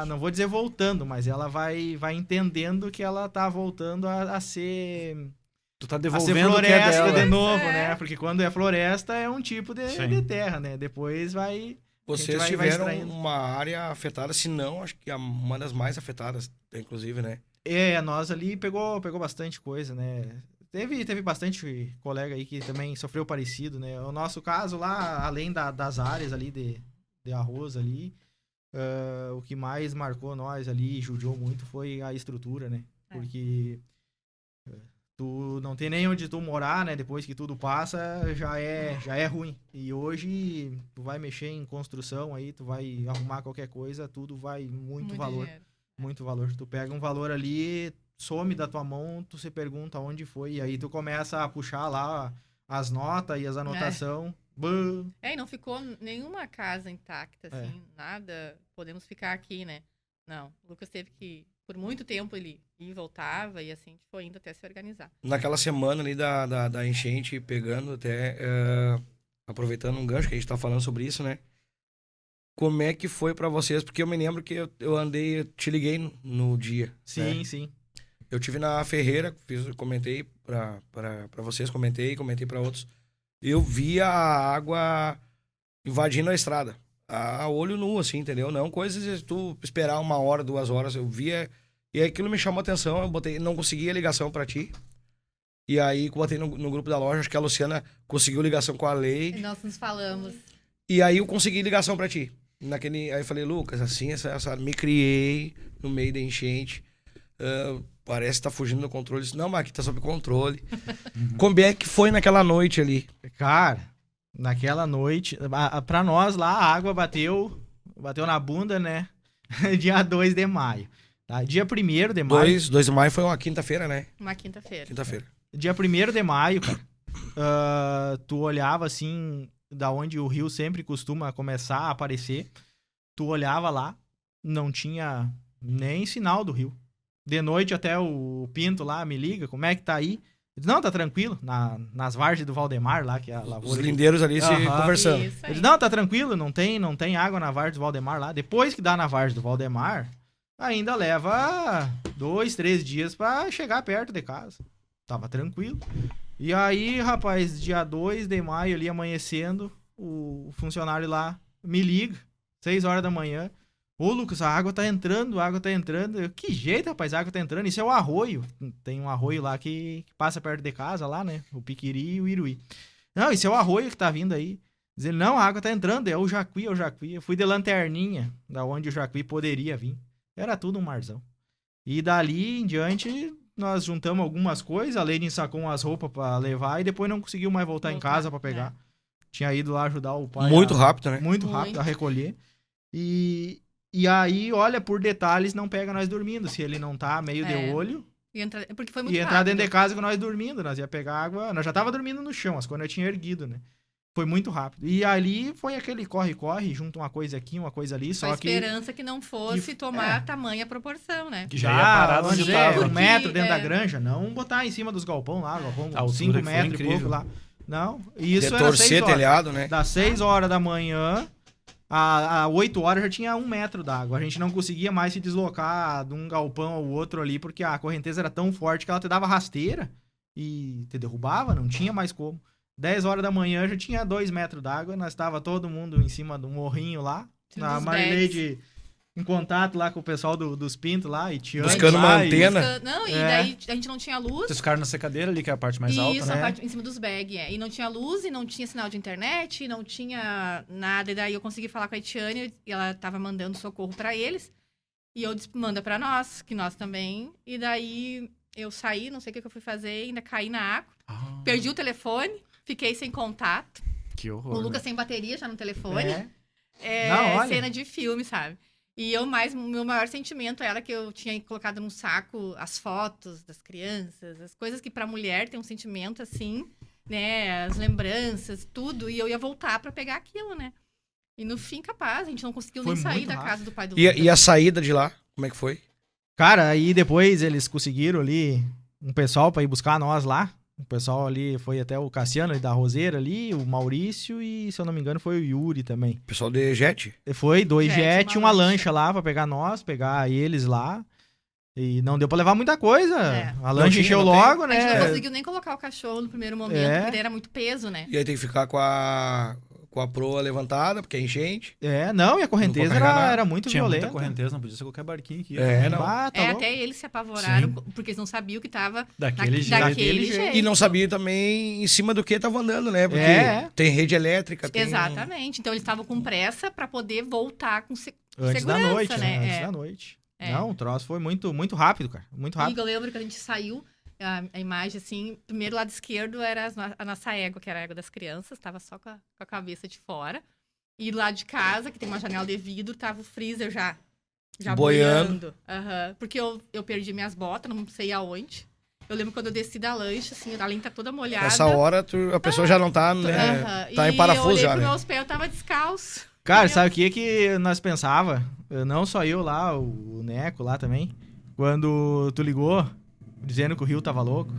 Speaker 2: não vou dizer voltando, mas ela vai entendendo que ela tá voltando a ser
Speaker 4: Tu tá
Speaker 2: a ser
Speaker 4: devolvendo o que é
Speaker 2: floresta
Speaker 4: dela.
Speaker 2: de novo,
Speaker 3: É.
Speaker 2: né? Porque quando é floresta é um tipo de
Speaker 4: Sim.
Speaker 2: terra, né? Depois vai...
Speaker 5: Vocês
Speaker 2: vai
Speaker 5: tiveram
Speaker 2: extraindo.
Speaker 5: uma área afetada, se não, acho que uma das mais afetadas, inclusive, né?
Speaker 2: Nós ali pegou bastante coisa, né? Teve bastante colega aí que também sofreu parecido, né? O nosso caso lá, além das áreas ali de arroz ali, o que mais marcou nós ali, judiou muito, foi a estrutura, né? Porque tu não tem nem onde tu morar, né? Depois que tudo passa, já é ruim. E hoje, tu vai mexer em construção aí, tu vai arrumar qualquer coisa, tudo vai muito valor.
Speaker 3: Dinheiro.
Speaker 2: Muito valor. Tu pega um valor ali, some da tua mão, tu se pergunta onde foi, e aí tu começa a puxar lá as notas e as anotações.
Speaker 3: E não ficou nenhuma casa intacta, assim, nada. Podemos ficar aqui, né? Não. O Lucas teve que, por muito tempo, ele ia e voltava, e assim, foi indo até se organizar.
Speaker 5: Naquela semana ali da enchente, pegando até, aproveitando um gancho que a gente tá falando sobre isso, né? Como é que foi pra vocês? Porque eu me lembro que eu te liguei no dia.
Speaker 2: Sim,
Speaker 5: né?
Speaker 2: sim.
Speaker 5: Eu tive na Ferreira, comentei pra vocês, comentei pra outros. Eu via a água invadindo a estrada. A olho nu, assim, entendeu? Não coisas de tu esperar 1 hora, 2 horas. Eu via. E aquilo me chamou a atenção. Eu botei, não consegui a ligação pra ti. E aí, botei no grupo da loja. Acho que a Luciana conseguiu ligação com a Lei.
Speaker 3: E nós nos falamos.
Speaker 5: E aí, eu consegui ligação pra ti. Aí eu falei, Lucas, assim, me criei no meio da enchente. Parece que tá fugindo do controle. Disse, não, mas aqui tá sob controle. Como é que foi naquela noite ali?
Speaker 2: Cara, naquela noite, pra nós lá, a água bateu na bunda, né? Dia 2 de maio. Tá? Dia 1º de maio.
Speaker 5: 2 de maio foi uma quinta-feira, né?
Speaker 3: Uma quinta-feira.
Speaker 5: Quinta-feira.
Speaker 2: Dia 1º de maio, cara, tu olhava assim, da onde o rio sempre costuma começar a aparecer, tu olhava lá, não tinha nem sinal do rio. De noite até o Pinto lá me liga, como é que tá aí? Ele diz, não, tá tranquilo, nas vargens do Valdemar lá, que é a
Speaker 5: Os
Speaker 2: lavoura.
Speaker 5: lindeiros ali se conversando.
Speaker 3: Isso
Speaker 2: Ele
Speaker 3: aí.
Speaker 2: diz, não, tá tranquilo, não tem água na vargem do Valdemar lá. Depois que dá na vargem do Valdemar, ainda leva 2, 3 dias pra chegar perto de casa. Tava tranquilo. E aí, rapaz, dia 2 de maio ali amanhecendo, o funcionário lá me liga, 6 horas da manhã. Ô, Lucas, a água tá entrando. Eu, que jeito, rapaz, a água tá entrando. Isso é o arroio. Tem um arroio lá que passa perto de casa lá, né? O Piquiri e o Iruí. Não, isso é o arroio que tá vindo aí. Diz ele, não, a água tá entrando, é o Jacuí. Eu fui de lanterninha, da onde o Jacuí poderia vir. Era tudo um marzão. E dali em diante, nós juntamos algumas coisas, a Lenin sacou umas roupas pra levar e depois não conseguiu mais voltar em casa pra pegar. Tinha ido lá ajudar o pai.
Speaker 5: Muito rápido, né?
Speaker 2: Muito rápido a recolher. E aí, olha, por detalhes, não pega nós dormindo. Se ele não tá meio de olho,
Speaker 3: Porque foi muito
Speaker 2: E entrar dentro de
Speaker 3: rápido.
Speaker 2: casa com nós dormindo, nós ia pegar água, nós já tava dormindo no chão, as coisas eu tinha erguido, né? Foi muito rápido. E ali foi aquele corre-corre, junto uma coisa aqui, uma coisa ali,
Speaker 3: Com a
Speaker 2: só que
Speaker 3: esperança que não fosse tomar
Speaker 2: é.
Speaker 3: tamanha proporção, né?
Speaker 4: Que já ia parar onde
Speaker 2: onde
Speaker 4: tava.
Speaker 2: um metro
Speaker 3: Porque,
Speaker 2: dentro da
Speaker 3: é.
Speaker 2: granja, não botar em cima dos galpão lá, galpão
Speaker 4: A altura
Speaker 2: 5
Speaker 4: que foi
Speaker 2: metros e pouco
Speaker 4: incrível.
Speaker 2: lá. Não, e isso
Speaker 5: De
Speaker 2: era 6
Speaker 5: torcer
Speaker 2: horas.
Speaker 5: telhado, né?
Speaker 2: Das 6 horas da manhã a 8 horas já tinha 1 metro d'água. A gente não conseguia mais se deslocar de um galpão ao outro ali, porque a correnteza era tão forte que ela te dava rasteira e te derrubava, não tinha mais como. 10 horas da manhã já tinha 2 metros d'água, nós estava todo mundo em cima do morrinho lá,
Speaker 3: Cima
Speaker 2: na
Speaker 3: dos
Speaker 2: Marileide em contato lá com o pessoal dos Pintos lá, e Tiane
Speaker 5: Buscando uma
Speaker 2: lá, e-
Speaker 5: antena.
Speaker 3: Não, e
Speaker 2: É.
Speaker 3: daí a gente não tinha luz.
Speaker 4: Vocês ficaram na secadeira ali, que é a parte mais alta,
Speaker 3: Isso,
Speaker 4: né?
Speaker 3: a parte em cima dos bags, E não tinha luz, e não tinha sinal de internet, e não tinha nada. E daí eu consegui falar com a Etiane, e ela tava mandando socorro pra eles. E eu disse, manda pra nós, que nós também. E daí eu saí, não sei o que eu fui fazer, ainda caí na água.
Speaker 4: Ah,
Speaker 3: Perdi o telefone, fiquei sem contato.
Speaker 4: que horror.
Speaker 3: O Lucas sem bateria já no telefone.
Speaker 2: É.
Speaker 3: É
Speaker 2: Não, olha.
Speaker 3: cena de filme, sabe? E o meu maior sentimento era que eu tinha colocado num saco as fotos das crianças, as coisas que pra mulher tem um sentimento assim, né? As lembranças, tudo. E eu ia voltar pra pegar aquilo, né? E no fim, capaz, a gente não conseguiu
Speaker 2: Foi
Speaker 3: nem sair
Speaker 2: muito
Speaker 3: da
Speaker 2: rápido.
Speaker 3: casa do pai do
Speaker 5: E,
Speaker 3: Lucas.
Speaker 5: e a saída de lá, como é que foi?
Speaker 2: Cara, aí depois eles conseguiram ali um pessoal pra ir buscar nós lá. O pessoal ali foi até o Cassiano da Roseira ali, o Maurício e, se eu não me engano, foi o Yuri também.
Speaker 5: Pessoal de jet?
Speaker 2: Foi 2
Speaker 3: Jet,
Speaker 2: jet,
Speaker 3: uma
Speaker 2: uma
Speaker 3: lancha.
Speaker 2: lancha lá pra pegar nós, pegar eles lá. E não deu pra levar muita coisa.
Speaker 3: É.
Speaker 2: A lancha
Speaker 5: tinha,
Speaker 2: encheu
Speaker 5: não tem?
Speaker 2: logo,
Speaker 3: A gente não
Speaker 2: né?
Speaker 3: conseguiu nem colocar o cachorro no primeiro momento,
Speaker 2: É.
Speaker 3: porque daí era muito peso, né?
Speaker 5: E aí tem que ficar com a proa levantada, porque é enchente.
Speaker 2: É, não, e a correnteza
Speaker 5: Não pode carregar
Speaker 2: era muito
Speaker 4: Tinha
Speaker 2: violenta.
Speaker 4: muita correnteza, não podia ser qualquer barquinho aqui.
Speaker 5: É,
Speaker 4: né?
Speaker 5: não.
Speaker 2: Ah, tá louco.
Speaker 3: Até eles se apavoraram,
Speaker 4: Sim.
Speaker 3: porque eles não sabiam que tava
Speaker 4: Daquele jeito.
Speaker 3: daquele jeito.
Speaker 5: E não sabia também em cima do que estavam andando, né? Porque
Speaker 2: É.
Speaker 5: tem rede elétrica, tem...
Speaker 3: Exatamente. Então eles estavam com pressa pra poder voltar com
Speaker 2: Antes da
Speaker 3: segurança,
Speaker 2: noite,
Speaker 3: né?
Speaker 2: Antes
Speaker 3: É.
Speaker 2: da noite.
Speaker 3: É.
Speaker 2: Não, o troço foi muito, muito rápido, cara. Muito
Speaker 3: E
Speaker 2: rápido.
Speaker 3: eu lembro que a gente saiu, a imagem assim, primeiro lado esquerdo era a nossa égua, que era a égua das crianças, tava só com a cabeça de fora. E do lado de casa, que tem uma janela de vidro, tava o freezer já
Speaker 5: Boiando.
Speaker 3: boiando. Aham. Porque eu perdi minhas botas, não sei aonde. Eu lembro quando eu desci da lancha, assim, a linha tá toda molhada.
Speaker 5: Nessa hora a pessoa já não tá, né?
Speaker 3: Aham.
Speaker 5: Tá
Speaker 3: E
Speaker 5: em parafuso
Speaker 3: eu olhei
Speaker 5: já,
Speaker 3: pros
Speaker 5: né?
Speaker 3: meus pés, eu tava descalço.
Speaker 2: Cara,
Speaker 3: Meu
Speaker 2: sabe o que nós pensava? Não só eu lá, o Neco lá também. Quando tu ligou, dizendo que o rio tava louco.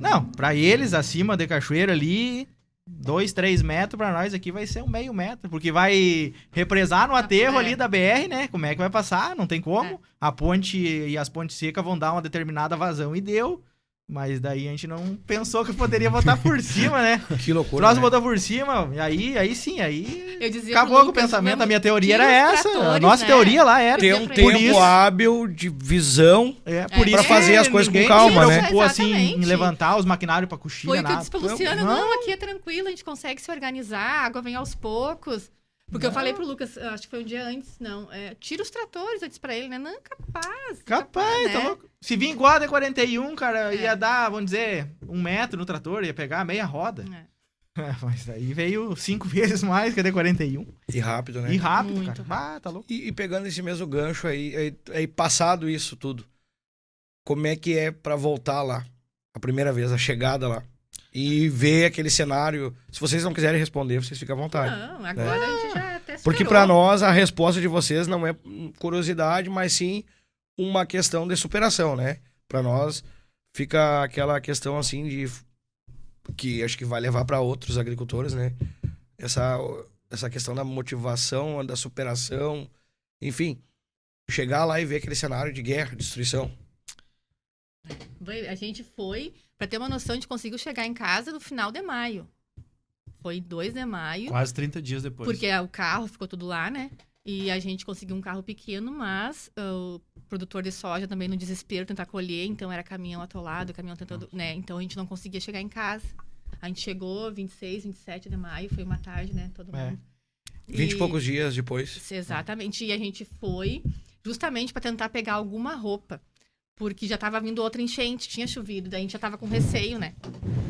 Speaker 2: Não, pra eles, acima de cachoeira ali, 2, 3 metros, pra nós aqui vai ser um meio metro. Porque vai represar no aterro
Speaker 3: É.
Speaker 2: ali da BR, né? Como é que vai passar? Não tem como.
Speaker 3: É.
Speaker 2: A ponte e as pontes secas vão dar uma determinada vazão e deu. Mas daí a gente não pensou que poderia botar por cima, né?
Speaker 5: Que
Speaker 2: O
Speaker 5: loucura,
Speaker 2: troço
Speaker 5: né?
Speaker 2: botou por cima, e aí sim, aí
Speaker 3: Eu dizia
Speaker 2: acabou
Speaker 3: pro
Speaker 2: com o
Speaker 3: Lucas,
Speaker 2: pensamento.
Speaker 3: vamos-
Speaker 2: A minha teoria
Speaker 3: tira
Speaker 2: era
Speaker 3: os
Speaker 2: essa. A
Speaker 3: tratores,
Speaker 2: nossa
Speaker 3: né?
Speaker 2: teoria lá era.
Speaker 5: Ter
Speaker 3: Por
Speaker 5: um
Speaker 3: isso-
Speaker 5: tempo hábil de visão.
Speaker 2: Por
Speaker 3: É.
Speaker 2: isso
Speaker 5: Pra fazer
Speaker 2: que
Speaker 5: as coisas com
Speaker 2: ninguém
Speaker 5: calma,
Speaker 2: se
Speaker 5: né?
Speaker 2: preocupou, assim, em
Speaker 3: Exatamente.
Speaker 2: levantar os maquinários pra coxilha,
Speaker 3: Foi o que eu
Speaker 2: nada.
Speaker 3: disse pra Luciana, não, aqui é tranquilo, a gente consegue se organizar, a água vem aos poucos. Porque eu falei pro Lucas, acho que foi um dia antes, não, tira os tratores, eu disse pra ele, né? Não, capaz.
Speaker 2: Capaz, tá
Speaker 3: né?
Speaker 2: louco. Se vir igual a D41, cara,
Speaker 3: É.
Speaker 2: ia dar, vamos dizer, 1 metro no trator, ia pegar meia roda.
Speaker 3: É.
Speaker 2: Mas aí veio 5 vezes mais que a D41.
Speaker 5: E rápido, né?
Speaker 2: E rápido,
Speaker 3: Muito
Speaker 2: cara. Ah, tá louco.
Speaker 5: E pegando esse mesmo gancho aí, passado isso tudo, como é que é pra voltar lá? A primeira vez, a chegada lá. E ver aquele cenário. Se vocês não quiserem responder, vocês ficam à vontade.
Speaker 3: Não, agora a gente já até
Speaker 5: Porque
Speaker 3: superou.
Speaker 5: pra nós, a resposta de vocês não é curiosidade, mas sim uma questão de superação, né? Pra nós, fica aquela questão assim de... Que acho que vai levar pra outros agricultores, né? Essa questão da motivação, da superação, enfim, chegar lá e ver aquele cenário de guerra, destruição.
Speaker 3: A gente foi, pra ter uma noção, a gente conseguiu chegar em casa no final de maio. Foi 2 de maio,
Speaker 4: Quase 30 dias depois.
Speaker 3: porque o carro ficou tudo lá, né? E a gente conseguiu um carro pequeno, mas o produtor de soja também no desespero tentar colher, então era caminhão atolado, caminhão tentando, né? Então a gente não conseguia chegar em casa. A gente chegou 26, 27 de maio, foi uma tarde, né? Todo
Speaker 2: É.
Speaker 3: mundo.
Speaker 5: 20 e poucos dias depois.
Speaker 3: Exatamente. E a gente foi justamente para tentar pegar alguma roupa. Porque já tava vindo outra enchente, tinha chovido, daí a gente já tava com receio, né?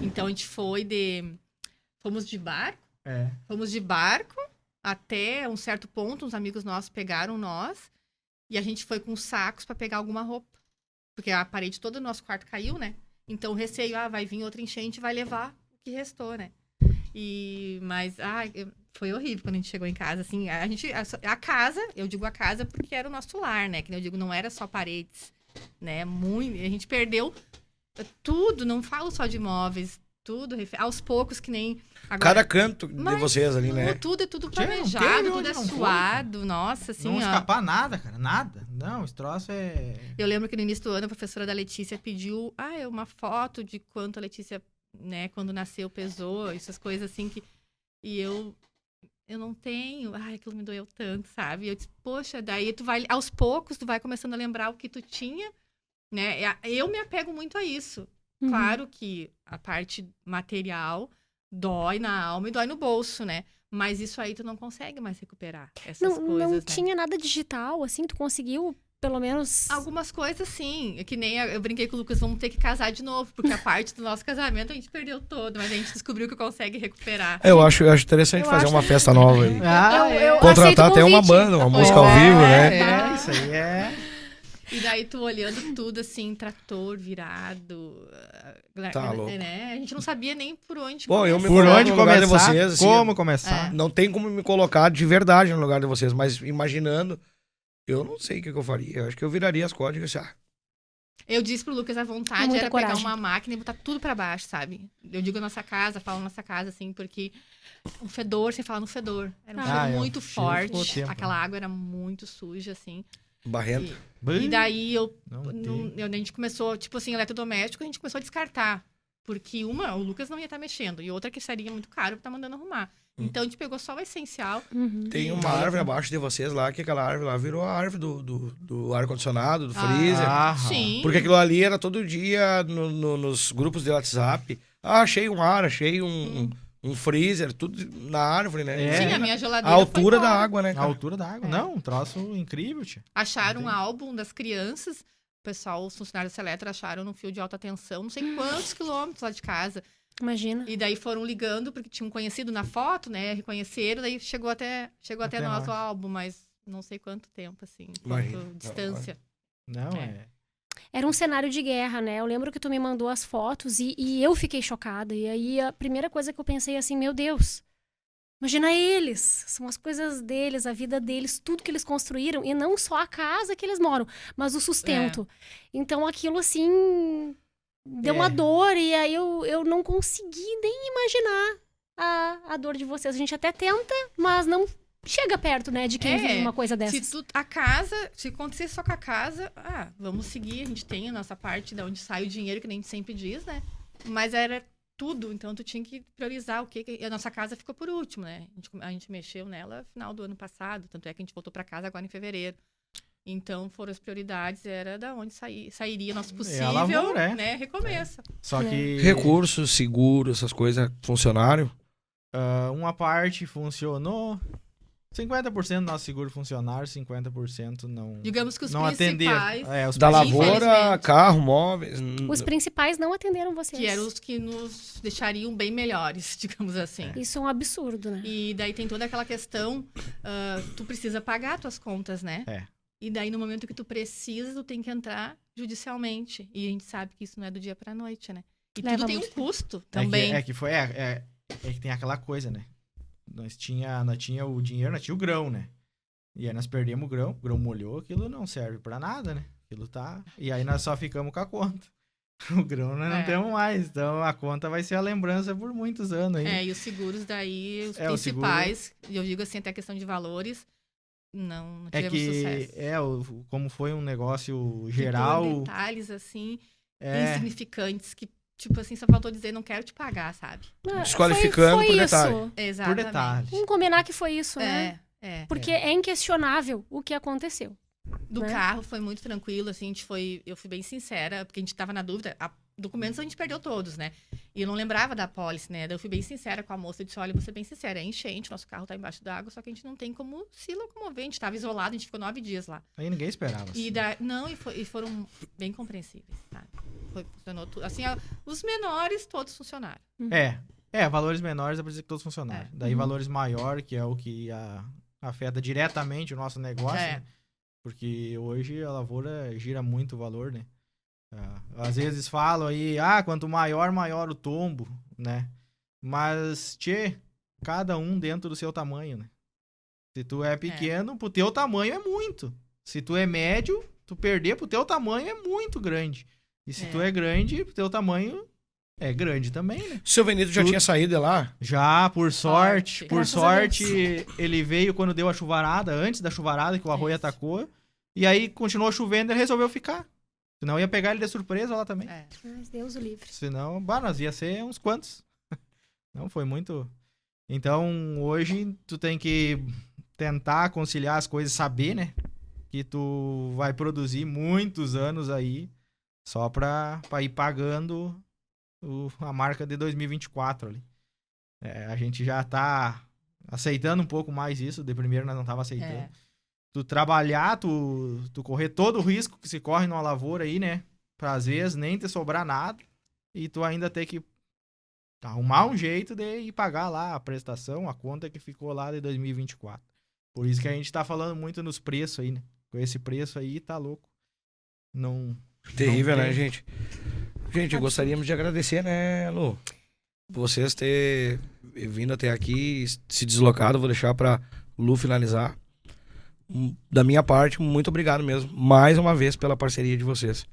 Speaker 3: Então a gente fomos de barco.
Speaker 2: É.
Speaker 3: Fomos de barco até um certo ponto, uns amigos nossos pegaram nós e a gente foi com sacos para pegar alguma roupa. Porque a parede toda do nosso quarto caiu, né? Então, o receio, vai vir outra enchente e vai levar o que restou, né? Mas, foi horrível quando a gente chegou em casa, assim. A casa, eu digo a casa porque era o nosso lar, né? Que eu digo, não era só paredes, né? A gente perdeu tudo, não falo só de imóveis, tudo, aos poucos, que nem... Agora,
Speaker 5: Cada canto de vocês ali, né?
Speaker 3: Tudo é tudo
Speaker 2: Tchê, não
Speaker 3: planejado,
Speaker 2: teve
Speaker 3: tudo
Speaker 2: onde
Speaker 3: é
Speaker 2: não foi,
Speaker 3: suado, nossa, assim,
Speaker 2: Não
Speaker 3: ó.
Speaker 2: escapar nada, cara. Nada. Não, esse troço é...
Speaker 3: Eu lembro que no início do ano a professora da Letícia pediu uma foto de quanto a Letícia, né, quando nasceu, pesou, essas coisas assim que... E eu não tenho. Aquilo me doeu tanto, sabe? Eu disse, poxa, daí tu vai... Aos poucos, tu vai começando a lembrar o que tu tinha, né? Eu me apego muito a isso.
Speaker 1: Uhum.
Speaker 3: Claro que a parte material dói na alma e dói no bolso, né? Mas isso aí tu não consegue mais recuperar, essas coisas,
Speaker 1: Não
Speaker 3: né?
Speaker 1: tinha nada digital, assim, tu conseguiu, pelo menos...
Speaker 3: Algumas coisas, sim. Que nem eu brinquei com o Lucas, vamos ter que casar de novo, porque a parte do nosso casamento a gente perdeu todo, mas a gente descobriu que consegue recuperar.
Speaker 5: Eu acho interessante
Speaker 1: Eu
Speaker 5: fazer
Speaker 1: acho-
Speaker 5: uma festa nova aí.
Speaker 1: Eu
Speaker 5: Contratar
Speaker 1: aceito o
Speaker 5: até uma
Speaker 1: convite.
Speaker 5: banda, uma música ao vivo, né?
Speaker 2: É, isso aí é...
Speaker 3: E daí tu olhando tudo assim, trator virado,
Speaker 5: Tá louco.
Speaker 3: né? A gente não sabia nem por onde
Speaker 5: Bom, eu me
Speaker 2: Por
Speaker 5: coloco
Speaker 2: onde
Speaker 5: no lugar de
Speaker 2: começar?
Speaker 5: vocês, assim,
Speaker 2: Como começar?
Speaker 5: Não tem como me colocar de verdade no lugar de vocês, mas imaginando, eu não sei o que eu faria. Eu acho que eu viraria as códigos assim,
Speaker 3: Eu disse pro Lucas, a vontade
Speaker 1: Muita
Speaker 3: era
Speaker 1: coragem.
Speaker 3: pegar uma máquina e botar tudo pra baixo, sabe? Eu digo nossa casa, falo nossa casa, assim, porque um fedor, sem falar no fedor. Era um cheiro muito
Speaker 2: cheiro ficou
Speaker 3: forte.
Speaker 2: tempo,
Speaker 3: Aquela água era muito suja, assim.
Speaker 5: barrento.
Speaker 3: E daí
Speaker 2: Não
Speaker 3: a gente começou, tipo assim, eletrodoméstico, a gente começou a descartar. Porque o Lucas não ia estar mexendo. E outra que seria muito caro, tá mandando arrumar. Então a gente pegou só o essencial.
Speaker 1: Uhum.
Speaker 5: Tem uma árvore abaixo de vocês lá, que aquela árvore lá virou a árvore do ar-condicionado, do freezer.
Speaker 3: Sim.
Speaker 5: Porque aquilo ali era todo dia nos grupos de WhatsApp. Achei um ar, achei um freezer, tudo na árvore, né?
Speaker 2: É.
Speaker 3: Sim, a minha
Speaker 5: A
Speaker 3: geladeira
Speaker 5: altura
Speaker 3: foi
Speaker 5: da
Speaker 3: embora.
Speaker 5: água, né,
Speaker 2: A
Speaker 5: cara?
Speaker 2: altura da água.
Speaker 3: É.
Speaker 2: Não, um troço incrível, tia.
Speaker 3: Acharam um álbum das crianças. O pessoal, os funcionários da Seletra, acharam no fio de alta tensão, não sei quantos quilômetros lá de casa.
Speaker 1: Imagina.
Speaker 3: E daí foram ligando, porque tinham conhecido na foto, né? Reconheceram, daí chegou até
Speaker 2: Até
Speaker 3: nós
Speaker 2: nós.
Speaker 3: o álbum, mas não sei quanto tempo, assim,
Speaker 5: Imagina.
Speaker 3: quanto distância.
Speaker 2: Não,
Speaker 3: É.
Speaker 1: Era um cenário de guerra, né? Eu lembro que tu me mandou as fotos e eu fiquei chocada. E aí a primeira coisa que eu pensei é assim, meu Deus, imagina eles, são as coisas deles, a vida deles, tudo que eles construíram. E não só a casa que eles moram, mas o sustento. Então aquilo assim, deu uma dor e aí eu não consegui nem imaginar a dor de vocês. A gente até tenta, mas não chega perto, né, de quem vive uma coisa dessas.
Speaker 3: Se acontecer só com a casa, vamos seguir, a gente tem a nossa parte de onde sai o dinheiro, que nem a gente sempre diz, né? Mas era tudo, então tu tinha que priorizar o que... E a nossa casa ficou por último, né? A gente mexeu nela no final do ano passado, tanto é que a gente voltou pra casa agora em fevereiro. Então, foram as prioridades, era da onde sairia nosso possível,
Speaker 2: lavoura,
Speaker 3: né? Recomeça.
Speaker 2: Só que
Speaker 5: Recursos, seguro, essas coisas, funcionário.
Speaker 2: uma parte funcionou. 50% do nosso seguro funcionário, 50% não.
Speaker 3: Digamos que os
Speaker 2: não
Speaker 3: principais...
Speaker 2: atender. Os
Speaker 5: Da
Speaker 2: principais.
Speaker 5: lavoura,
Speaker 3: Infelizmente.
Speaker 5: carro, móveis.
Speaker 1: Os principais não atenderam vocês.
Speaker 3: Que eram os que nos deixariam bem melhores, digamos assim.
Speaker 1: Isso é um absurdo, né?
Speaker 3: E daí tem toda aquela questão, tu precisa pagar tuas contas, né?
Speaker 2: É.
Speaker 3: E daí no momento que tu precisa, tu tem que entrar judicialmente. E a gente sabe que isso não é do dia pra noite, né? E
Speaker 1: Leva
Speaker 3: tudo tem um
Speaker 1: muito
Speaker 3: custo também.
Speaker 2: É que tem aquela coisa, né? Nós tinha o dinheiro, nós tinha o grão, né? E aí nós perdemos o grão molhou, aquilo não serve pra nada, né? Aquilo tá... E aí nós só ficamos com a conta. O grão nós não temos mais, então a conta vai ser a lembrança por muitos anos aí.
Speaker 3: E os seguros daí, os
Speaker 2: o
Speaker 3: principais, e eu digo assim, até a questão de valores, não
Speaker 2: É
Speaker 3: tivemos
Speaker 2: que,
Speaker 3: sucesso.
Speaker 2: como foi um negócio
Speaker 3: Por
Speaker 2: geral,
Speaker 3: detalhes, assim, insignificantes, que, tipo assim, só faltou dizer, não quero te pagar, sabe?
Speaker 5: Desqualificando
Speaker 1: foi
Speaker 5: por
Speaker 1: isso.
Speaker 5: detalhe.
Speaker 2: por
Speaker 3: Exatamente.
Speaker 2: detalhes.
Speaker 1: Vamos combinar que foi isso, né? Porque é inquestionável o que aconteceu.
Speaker 3: Do
Speaker 1: né?
Speaker 3: carro foi muito tranquilo, assim, eu fui bem sincera, porque a gente tava na dúvida. Documentos a gente perdeu todos, né? E eu não lembrava da pólice, né? Daí eu fui bem sincera com a moça, eu disse, olha, vou ser bem sincera, é enchente, nosso carro tá embaixo d'água, só que a gente não tem como se locomover, a gente tava isolado, a gente ficou 9 dias lá.
Speaker 2: Aí ninguém esperava.
Speaker 3: E e foram bem compreensíveis, sabe? Funcionou tudo. Assim, os menores todos funcionaram.
Speaker 2: Valores menores, dá pra dizer que todos funcionaram. Daí valores maiores, que é o que afeta diretamente o nosso negócio, né? Porque hoje a lavoura gira muito o valor, né? Às vezes falam aí, quanto maior, maior o tombo, né? Mas, cada um dentro do seu tamanho, né? Se tu é pequeno, pro teu tamanho é muito. Se tu é médio, tu perder pro teu tamanho é muito grande. E se tu é grande, pro teu tamanho é grande também, né?
Speaker 5: Seu Benito já tinha saído de lá?
Speaker 2: Já, por sorte. Por
Speaker 1: Graças a
Speaker 2: sorte, ele veio quando deu a chuvarada, antes da chuvarada que o arroio atacou. E aí continuou chovendo e ele resolveu ficar. Senão ia pegar ele de surpresa lá também.
Speaker 1: Mas Deus o livre.
Speaker 2: Senão, nós ia ser uns quantos. Não, foi muito... Então, hoje, tu tem que tentar conciliar as coisas, saber, né? Que tu vai produzir muitos anos aí só pra ir pagando a marca de 2024 ali. A gente já tá aceitando um pouco mais isso. De primeiro nós não tava aceitando. Tu trabalhar, tu correr todo o risco que se corre numa lavoura aí, né? Pra às vezes nem te sobrar nada e tu ainda ter que arrumar um jeito de ir pagar lá a prestação, a conta que ficou lá de 2024. Por isso que a gente tá falando muito nos preços aí, né? Com esse preço aí, tá louco. Não...
Speaker 5: Terrível,
Speaker 2: não
Speaker 5: né,
Speaker 2: tem.
Speaker 5: gente? Gente, gostaríamos de agradecer, né, Lu? Vocês ter vindo até aqui, se deslocado, vou deixar pra Lu finalizar. Da minha parte, muito obrigado mesmo, mais uma vez, pela parceria de vocês.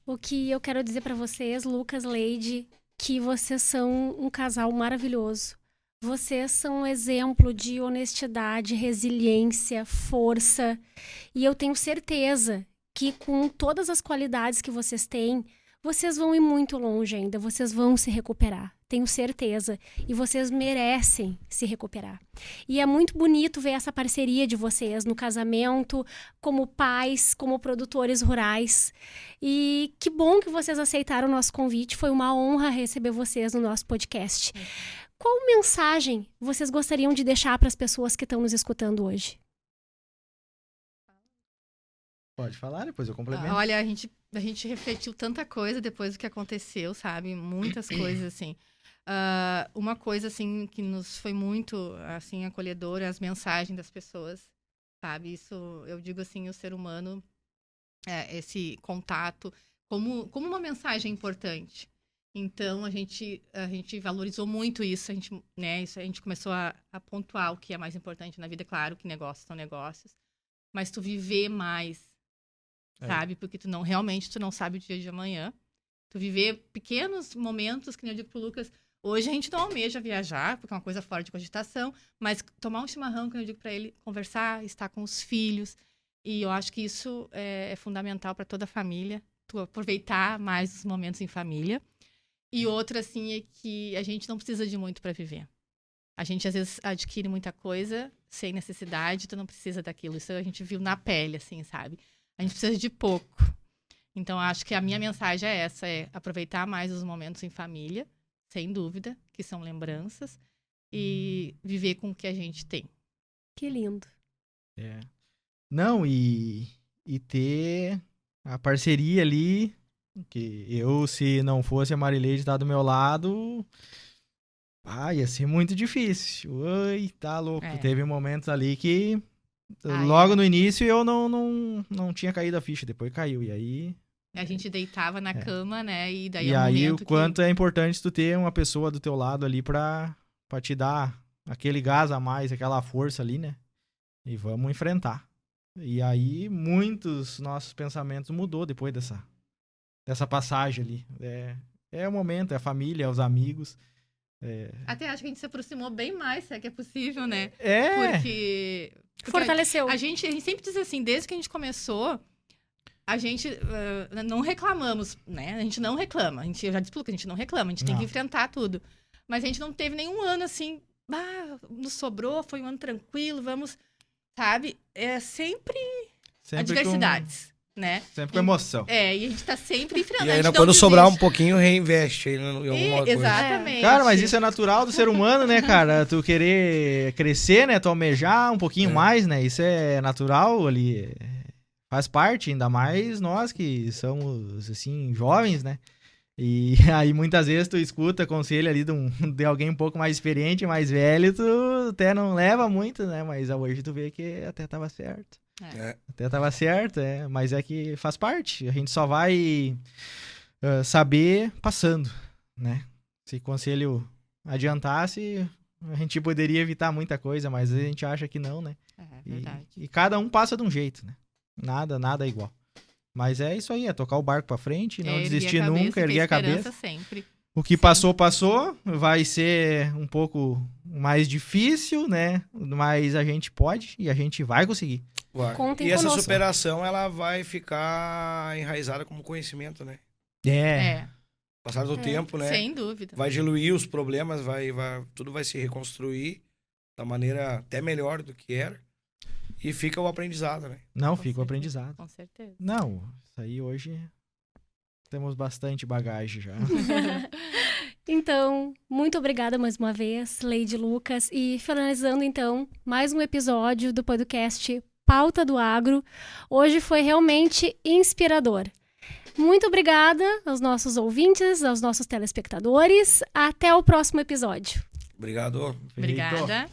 Speaker 1: O que eu quero dizer pra vocês, Lucas, Leide, que vocês são um casal maravilhoso. Vocês são um exemplo de honestidade, resiliência, força. E eu tenho certeza que com todas as qualidades que vocês têm, vocês vão ir muito longe ainda, vocês vão se recuperar. Tenho certeza. E vocês merecem se recuperar. E é muito bonito ver essa parceria de vocês no casamento, como pais, como produtores rurais. E que bom que vocês aceitaram o nosso convite. Foi uma honra receber vocês no nosso podcast. Qual mensagem vocês gostariam de deixar para as pessoas que estão nos escutando hoje?
Speaker 2: Pode falar, depois eu complemento.
Speaker 3: Olha, a gente refletiu tanta coisa depois do que aconteceu, sabe? Muitas coisas, assim. Uma coisa, assim, que nos foi muito, assim, acolhedora, as mensagens das pessoas, sabe? Isso, eu digo assim, o ser humano, esse contato, como uma mensagem importante. Então, a gente valorizou muito isso, a gente começou a pontuar o que é mais importante na vida. Claro que negócios são negócios, mas tu viver mais, sabe? Porque realmente tu não sabe o dia de amanhã. Tu viver pequenos momentos, que nem eu digo pro Lucas, hoje a gente não almeja viajar, porque é uma coisa fora de cogitação, mas tomar um chimarrão, que eu digo pra ele, conversar, estar com os filhos. E eu acho que isso é fundamental para toda a família, tu aproveitar mais os momentos em família. E outra, assim, é que a gente não precisa de muito para viver. A gente, às vezes, adquire muita coisa sem necessidade, tu não precisa daquilo. Isso a gente viu na pele, assim, sabe? A gente precisa de pouco. Então, acho que a minha mensagem é essa, aproveitar mais os momentos em família, sem dúvida, que são lembranças, e viver com o que a gente tem.
Speaker 1: Que lindo.
Speaker 2: Não, e ter a parceria ali, que eu, se não fosse a Marileide estar do meu lado, ia ser muito difícil. Oi, tá louco. Teve momentos ali que logo no início eu não tinha caído a ficha, depois caiu, e aí...
Speaker 3: A gente deitava na cama, né, e daí
Speaker 2: e
Speaker 3: é um
Speaker 2: aí
Speaker 3: momento
Speaker 2: o quanto é importante tu ter uma pessoa do teu lado ali pra te dar aquele gás a mais, aquela força ali, né? E vamos enfrentar. E aí muitos nossos pensamentos mudou depois dessa passagem ali. É o momento, é a família, é os amigos.
Speaker 3: Até acho que a gente se aproximou bem mais, se é que é possível, né? Porque
Speaker 1: Fortaleceu.
Speaker 3: a gente sempre diz assim, desde que a gente começou, a gente não reclamamos, né? A gente não reclama. Eu já disse pro Lucas, a gente não reclama, a gente tem que enfrentar tudo. Mas a gente não teve nenhum ano assim, nos sobrou, foi um ano tranquilo, vamos, sabe? É sempre adversidades. Né?
Speaker 2: Sempre com emoção.
Speaker 3: E a gente tá sempre enfrentando.
Speaker 5: E ainda quando sobrar um pouquinho, reinveste aí em alguma coisa.
Speaker 3: Exatamente.
Speaker 2: Cara, mas isso é natural do ser humano, né, cara? Tu querer crescer, né? Tu almejar um pouquinho mais, né? Isso é natural ali. Faz parte, ainda mais nós que somos, assim, jovens, né? E aí muitas vezes tu escuta conselho ali de alguém um pouco mais experiente, mais velho, tu até não leva muito, né? Mas hoje tu vê que até tava certo. Até tava certo, mas é que faz parte. A gente só vai saber passando, né? Se o conselho adiantasse, a gente poderia evitar muita coisa, mas a gente acha que não, né?
Speaker 3: É verdade.
Speaker 2: E cada um passa de um jeito, né? Nada é igual. Mas é isso aí, é tocar o barco pra frente, não desistir nunca, erguer a cabeça.
Speaker 3: Sempre.
Speaker 2: O que passou, vai ser um pouco mais difícil, né? Mas a gente pode e a gente vai conseguir.
Speaker 5: Vai.
Speaker 1: Contem
Speaker 5: E essa
Speaker 1: conosco.
Speaker 5: superação, ela vai ficar enraizada como conhecimento, né? Passar do tempo, né?
Speaker 3: Sem dúvida.
Speaker 5: Vai diluir os problemas, tudo vai se reconstruir da maneira até melhor do que era. E fica o aprendizado, né?
Speaker 2: Não,
Speaker 3: Com
Speaker 2: fica o
Speaker 3: certeza,
Speaker 2: aprendizado.
Speaker 3: Com certeza.
Speaker 2: Não, isso aí hoje temos bastante bagagem já.
Speaker 1: Então, muito obrigada mais uma vez, Leide Lucas. E finalizando, então, mais um episódio do podcast Pauta do Agro. Hoje foi realmente inspirador. Muito obrigada aos nossos ouvintes, aos nossos telespectadores. Até o próximo episódio.
Speaker 5: Obrigado.
Speaker 2: Feito.
Speaker 3: Obrigada.